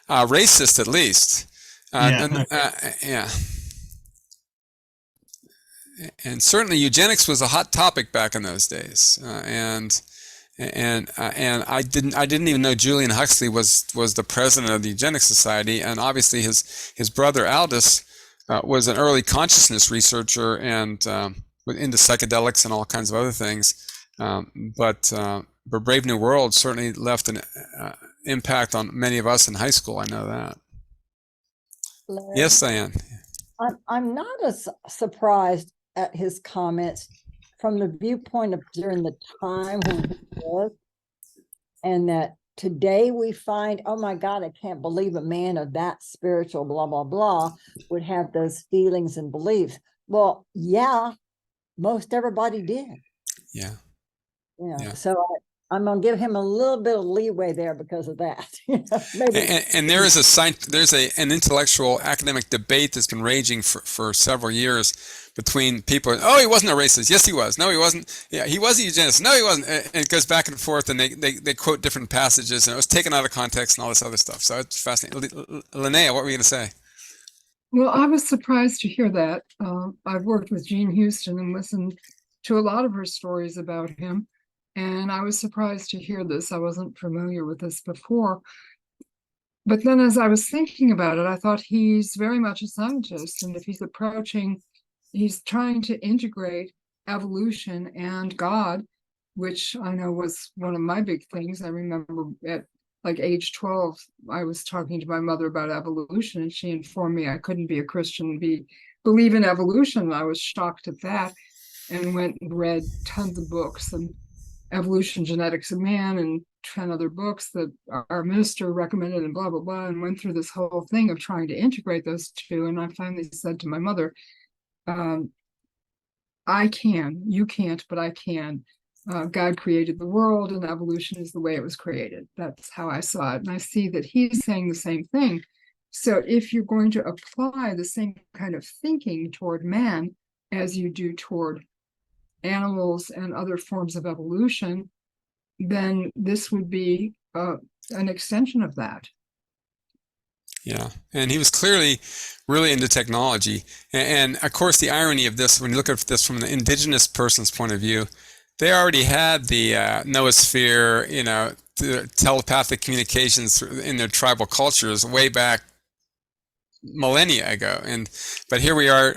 Racist, at least. Yeah. And certainly eugenics was a hot topic back in those days. And I didn't even know Julian Huxley was the president of the Eugenics Society. And obviously his brother Aldous was an early consciousness researcher and into psychedelics and all kinds of other things. But Brave New World certainly left an impact on many of us in high school. I know that. Larry, yes, Diane. I'm not as surprised at his comments from the viewpoint of during the time when he was, and that today we find, oh my God, I can't believe a man of that spiritual blah, blah, blah would have those feelings and beliefs. Well, yeah, most everybody did. Yeah. Yeah. So I'm gonna give him a little bit of leeway there because of that. Maybe. And there is an intellectual academic debate that's been raging for several years between people. Oh, he wasn't a racist. Yes, he was. No, he wasn't. Yeah, he was a eugenicist. No, he wasn't. And it goes back and forth, and they quote different passages, and it was taken out of context and all this other stuff. So it's fascinating. Linnea, what were you going to say? Well, I was surprised to hear that. I've worked with Jean Houston and listened to a lot of her stories about him. And I was surprised to hear this. I wasn't familiar with this before. But then as I was thinking about it, I thought he's very much a scientist. And if he's trying to integrate evolution and God, which I know was one of my big things. I remember at like age 12, I was talking to my mother about evolution, and she informed me I couldn't be a Christian and believe in evolution. And I was shocked at that, and went and read tons of books and Evolution, Genetics of Man, and 10 other books that our minister recommended, and blah, blah, blah, and went through this whole thing of trying to integrate those two. And I finally said to my mother, I can, you can't, but I can. God created the world, and evolution is the way it was created. That's how I saw it. And I see that he's saying the same thing. So if you're going to apply the same kind of thinking toward man as you do toward animals and other forms of evolution, then this would be an extension of that. Yeah, and he was clearly really into technology. And of course, the irony of this, when you look at this from the indigenous person's point of view, they already had the noosphere, the telepathic communications in their tribal cultures way back millennia ago. But here we are,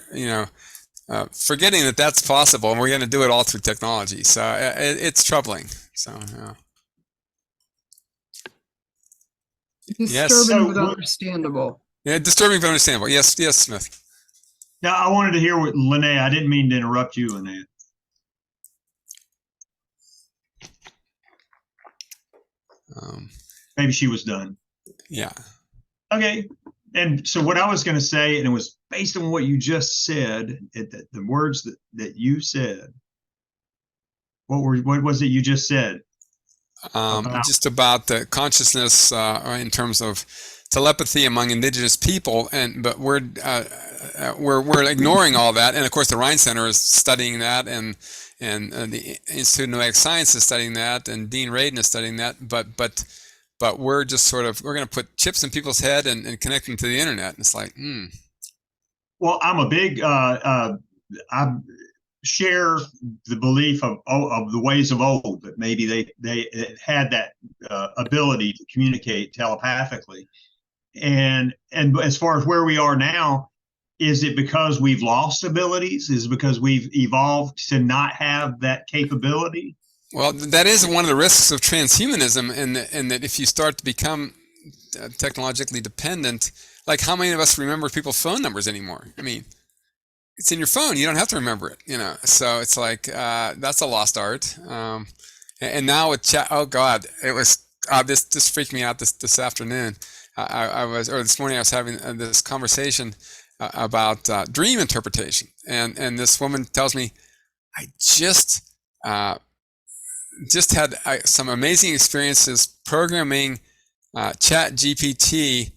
forgetting that that's possible, and we're going to do it all through technology. So it's troubling. So, yeah. Disturbing, but understandable. Yeah, disturbing but understandable. Yes, Smith. Now, I wanted to hear what Linnea. I didn't mean to interrupt you, Linnea. Maybe she was done. Yeah. Okay. And so what I was going to say, and it was based on what you just said, the words that you said. What was it you just said? Just about the consciousness in terms of telepathy among indigenous people, but we're ignoring all that. And of course, the Rhine Center is studying that, and the Institute of Noetic Science is studying that, and Dean Radin is studying that. But we're just we're going to put chips in people's head and connect them to the internet. And it's like, Well, I'm a big. I share the belief of the ways of old, that maybe they had that ability to communicate telepathically, and as far as where we are now, is it because we've lost abilities? Is it because we've evolved to not have that capability? Well, that is one of the risks of transhumanism, in that if you start to become technologically dependent, like how many of us remember people's phone numbers anymore? I mean, it's in your phone. You don't have to remember it, So it's like that's a lost art. And now with chat, oh God, it was this freaked me out this afternoon. This morning I was having this conversation about dream interpretation, and this woman tells me, I just had some amazing experiences programming Chat GPT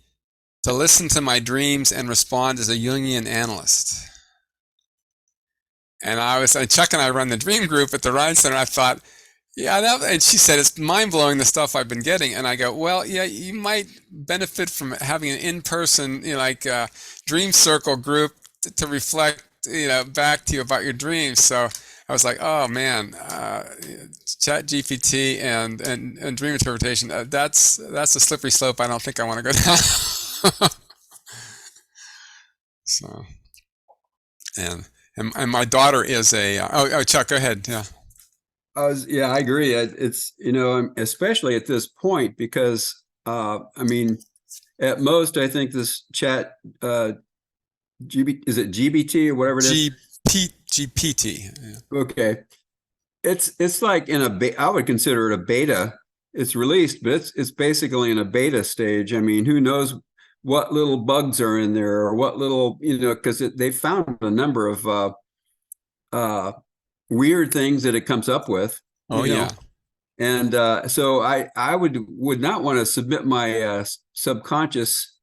to listen to my dreams and respond as a Jungian analyst. And Chuck and I run the dream group at the Rhine Center. I thought, and she said, it's mind-blowing, the stuff I've been getting. And I go, well, yeah, you might benefit from having an in-person, dream circle group to reflect, back to you about your dreams. So I was like, oh man, Chat GPT and dream interpretation, that's a slippery slope I don't think I want to go down. So, and my daughter is a Chuck, go ahead. Yeah. I agree. It's especially at this point, because at most I think this chat is it GBT or whatever it is? GPT. Yeah. Okay. It's like I would consider it a beta. It's released, but it's basically in a beta stage. I mean, who knows what little bugs are in there, or what little, because they found a number of weird things that it comes up with. Oh, yeah. And so I would not want to submit my subconscious,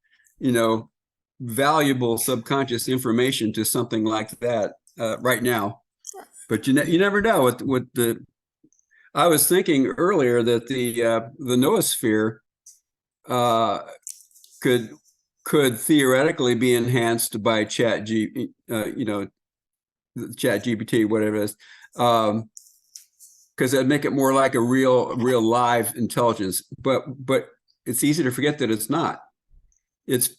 valuable subconscious information to something like that right now. But you never know what the. I was thinking earlier that the noosphere could theoretically be enhanced by ChatGPT, whatever it is, because it'd make it more like a real live intelligence. But it's easy to forget that it's not. It's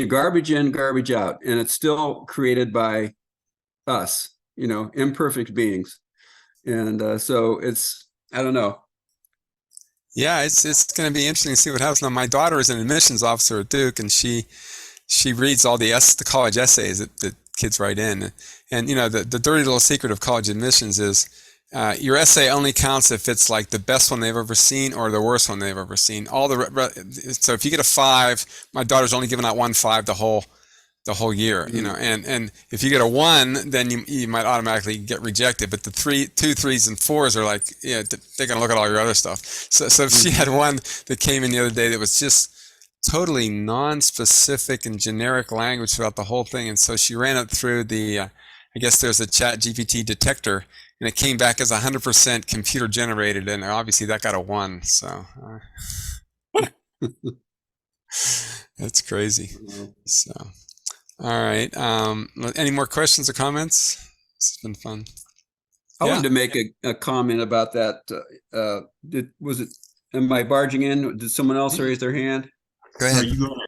garbage in, garbage out, and it's still created by us, imperfect beings. And so it's, I don't know. Yeah, it's going to be interesting to see what happens. Now, my daughter is an admissions officer at Duke, and she reads all the college essays that kids write in. And the dirty little secret of college admissions is your essay only counts if it's like the best one they've ever seen or the worst one they've ever seen. So if you get a 5, my daughter's only given out 1 5 the whole year, and if you get a 1, then you might automatically get rejected. But the 2, 3s, and 4s are like, they're going to look at all your other stuff. So if she had one that came in the other day that was just totally non-specific and generic language throughout the whole thing, and so she ran it through the, I guess there's a ChatGPT detector, and it came back as 100% computer generated, and obviously that got a 1. So that's crazy. So. All right. Any more questions or comments? This has been fun. I wanted to make a comment about that. Am I barging in? Did someone else raise their hand? Go ahead. You go ahead.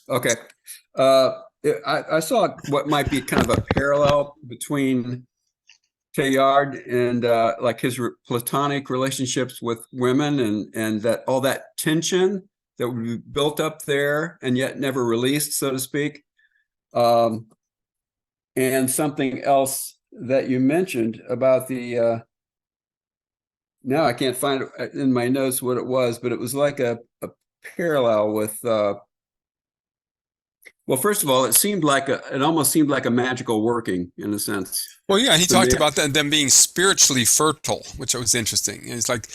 Okay. I saw what might be kind of a parallel between Teilhard and like his platonic relationships with women and that all that tension that would be built up there and yet never released, so to speak. And something else that you mentioned about the, now I can't find it in my notes what it was, but it was like a parallel with, well, first of all, it almost seemed like a magical working in a sense. Well, yeah, he talked about them being spiritually fertile, which was interesting. It's like,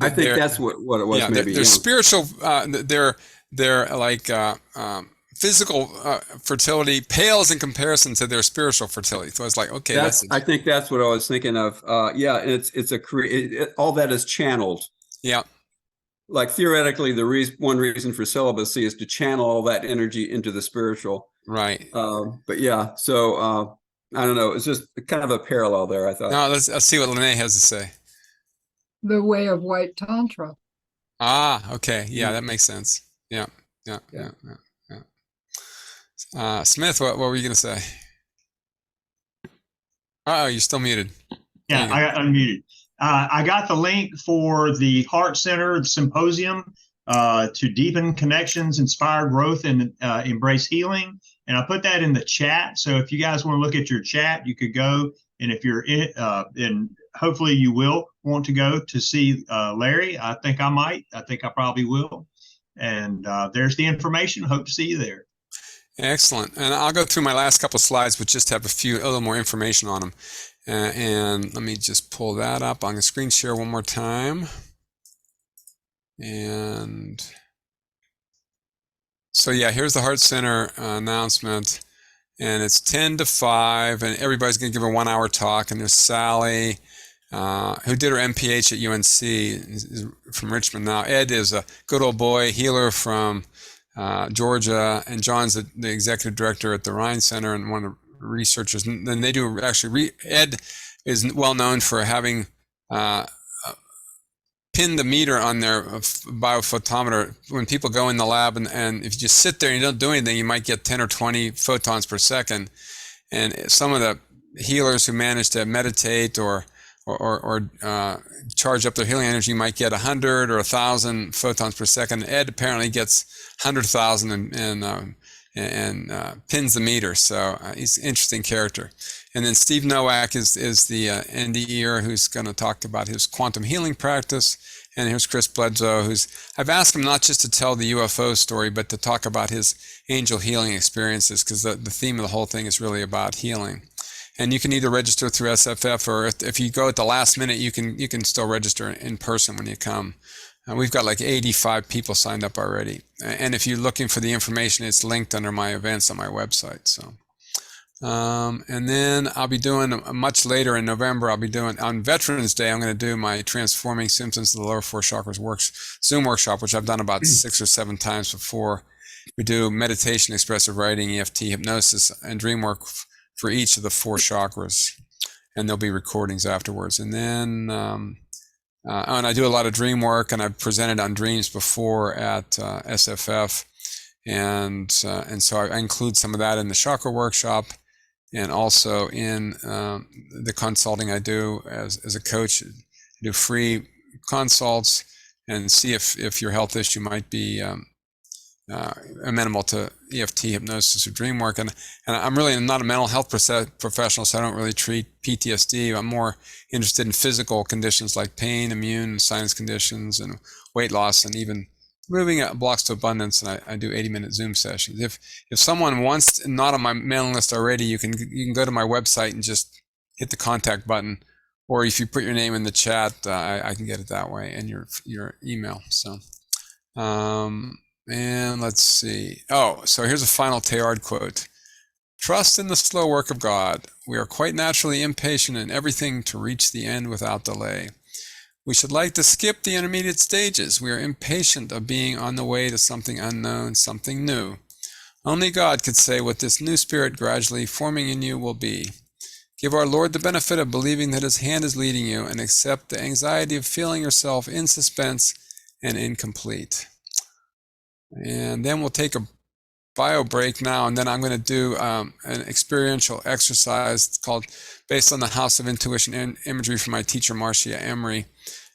I think that's what it was. Yeah, maybe they're spiritual. They're like, physical fertility pales in comparison to their spiritual fertility. So it's like, okay, I think that's what I was thinking of. Yeah, it's all that is channeled. Yeah. Like theoretically, one reason for celibacy is to channel all that energy into the spiritual. Right. But yeah, so I don't know. It's just kind of a parallel there, I thought. No, let's see what Lene has to say. The way of white tantra. Ah, okay. Yeah, that makes sense. Yeah. Smith, what were you going to say? Oh, you're still muted. Yeah, I got unmuted. I got the link for the Heart Center Symposium to deepen connections, inspire growth, and embrace healing. And I put that in the chat. So if you guys want to look at your chat, you could go. And if you're in, hopefully you will want to go to see Larry. I think I might. I think I probably will. And there's the information. Hope to see you there. Excellent. And I'll go through my last couple of slides, which just have a little more information on them. And let me just pull that up. I'm going to screen share one more time. And so, yeah, here's the Heart Center announcement. And it's 10 to 5, and everybody's going to give a 1-hour talk. And there's Sally, who did her MPH at UNC, is from Richmond now. Ed is a good old boy, healer from Georgia, and John's the executive director at the Rhine Center and one of the researchers. And then they do actually, Ed is well known for having pinned the meter on their biophotometer. When people go in the lab and if you just sit there and you don't do anything, you might get 10 or 20 photons per second. And some of the healers who manage to meditate or charge up their healing energy might get 100 or 1,000 photons per second. Ed apparently gets 100,000 and pins the meter. So he's an interesting character. And then Steve Nowak is the NDEer who's going to talk about his quantum healing practice. And here's Chris Bledsoe, I've asked him not just to tell the UFO story, but to talk about his angel healing experiences, because the theme of the whole thing is really about healing. And you can either register through SFF, or if you go at the last minute, you can still register in person when you come. We've got like 85 people signed up already. And if you're looking for the information, it's linked under my events on my website. So, and then I'll be doing much later in November, I'll be doing on Veterans Day, I'm going to do my Transforming Symptoms of the Lower Four Chakras Zoom workshop, which I've done about 6 or 7 times before. We do meditation, expressive writing, EFT, hypnosis, and dream work for each of the 4 chakras. And there'll be recordings afterwards. And then, and I do a lot of dream work, and I've presented on dreams before at SFF. And so I include some of that in the chakra workshop, and also in the consulting I do as a coach. I do free consults and see if your health issue might be amenable to EFT, hypnosis, or dream work. And I'm really not a mental health professional, so I don't really treat PTSD. I'm more interested in physical conditions like pain, immune, sinus conditions, and weight loss, and even moving blocks to abundance. And I do 80-minute Zoom sessions. If someone wants, not on my mailing list already, you can go to my website and just hit the contact button, or if you put your name in the chat, I can get it that way, and your email. So, and let's see. Oh, so here's a final Teilhard quote. Trust in the slow work of God. We are quite naturally impatient in everything to reach the end without delay. We should like to skip the intermediate stages. We are impatient of being on the way to something unknown, something new. Only God could say what this new spirit gradually forming in you will be. Give our Lord the benefit of believing that his hand is leading you, and accept the anxiety of feeling yourself in suspense and incomplete. And then we'll take a bio break now, and then I'm going to do an experiential exercise called based on the House of Intuition and Imagery from my teacher Marcia Emery,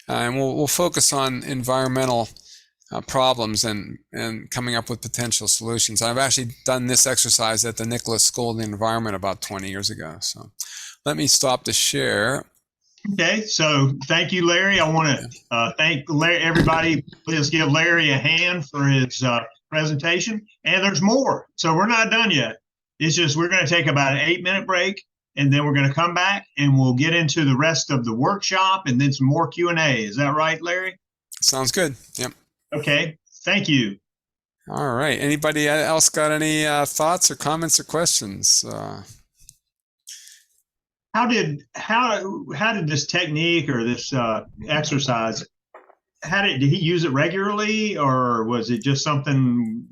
and we'll focus on environmental problems and coming up with potential solutions. I've actually done this exercise at the Nicholas School of the Environment about 20 years ago. So let me stop the share. Okay, so thank you, Larry. I want to thank Larry. Everybody, please give Larry a hand for his presentation. And there's more, so we're not done yet. It's just we're going to take about an 8-minute break, and then we're going to come back and we'll get into the rest of the workshop and then some more Q&A. Is that right, Larry? Sounds good. Yep. Okay, thank you. All right. Anybody else got any thoughts or comments or questions? How did this technique or this exercise, did he use it regularly, or was it just something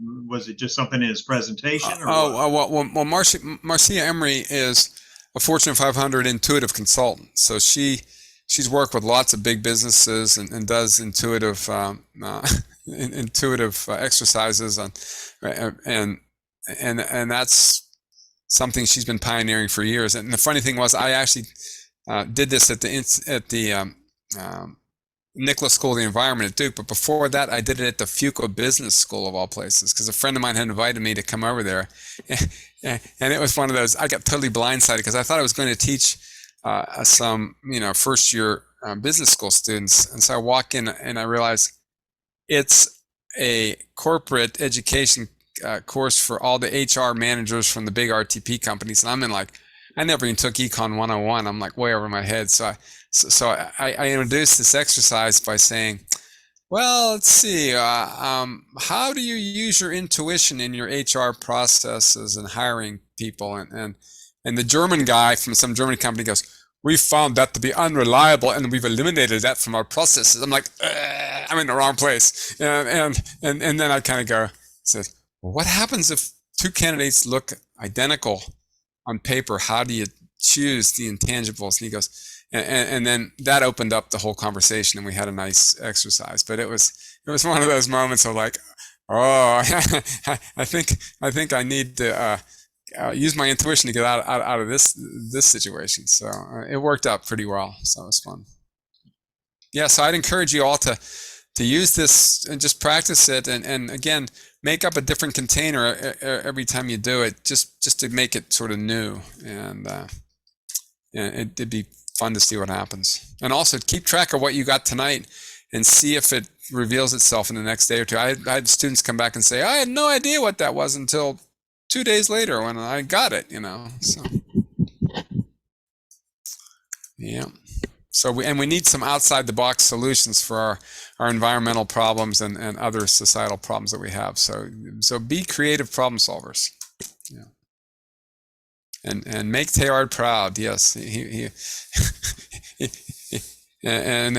in his presentation? Well, Marcia Emery is a Fortune 500 intuitive consultant. So she's worked with lots of big businesses and does intuitive exercises and that's something she's been pioneering for years. And the funny thing was, I actually did this at the Nicholas School of the Environment at Duke, but before that, I did it at the Fuqua Business School of all places, because a friend of mine had invited me to come over there, and it was one of those. I got totally blindsided because I thought I was going to teach some first year business school students, and so I walk in and I realize it's a corporate education course for all the HR managers from the big RTP companies. And I'm in I never even took Econ 101. I'm way over my head. So I introduced this exercise by saying, well, let's see, how do you use your intuition in your HR processes and hiring people? And the German guy from some German company goes, we found that to be unreliable and we've eliminated that from our processes. I'm like, I'm in the wrong place. And then I kind of go, said, well, what happens if 2 candidates look identical on paper? How do you choose the intangibles? And he goes, and then that opened up the whole conversation, and we had a nice exercise. But it was one of those moments of oh, I think I need to use my intuition to get out of this situation. So it worked out pretty well. So it was fun. Yeah, so I'd encourage you all to use this and just practice it, and again, make up a different container every time you do it, just to make it sort of new, and it'd be fun to see what happens. And also keep track of what you got tonight and see if it reveals itself in the next day or two. I had students come back and say, I had no idea what that was until 2 days later when I got it, So Yeah. So we need some outside the box solutions for our environmental problems and other societal problems that we have. So be creative problem solvers. Yeah. And make Teilhard proud. Yes. And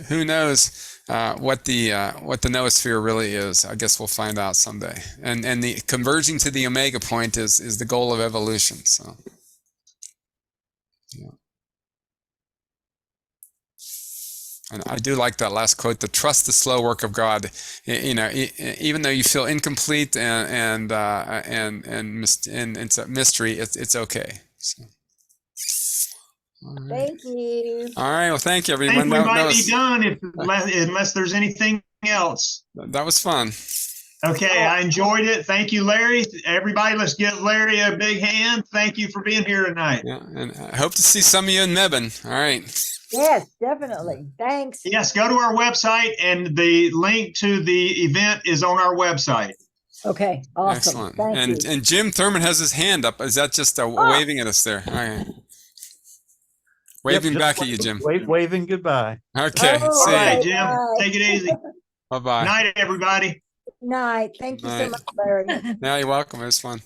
who knows what the noosphere really is? I guess we'll find out someday. And the converging to the omega point is the goal of evolution. So, yeah. And I do like that last quote: "To trust the slow work of God." You know, even though you feel incomplete and it's a mystery, it's okay. So. All right. Thank you. All right. Well, thank you, I think everyone. we might be done unless there's anything else. That was fun. Okay, I enjoyed it. Thank you, Larry. Everybody, let's give Larry a big hand. Thank you for being here tonight. Yeah, and I hope to see some of you in Mebane. All right. Yes, definitely. Thanks. Yes, go to our website, and the link to the event is on our website. Okay, awesome. Excellent. Thank you. And Jim Thurman has his hand up. Is that just waving at us there? All right. Waving back at you, Jim. Waving goodbye. Okay. Oh, See All right, you. Jim. Bye. Take it easy. Bye-bye. Night, everybody. Night. Thank you so Night. much, Larry. Yeah, you're welcome. It was fun.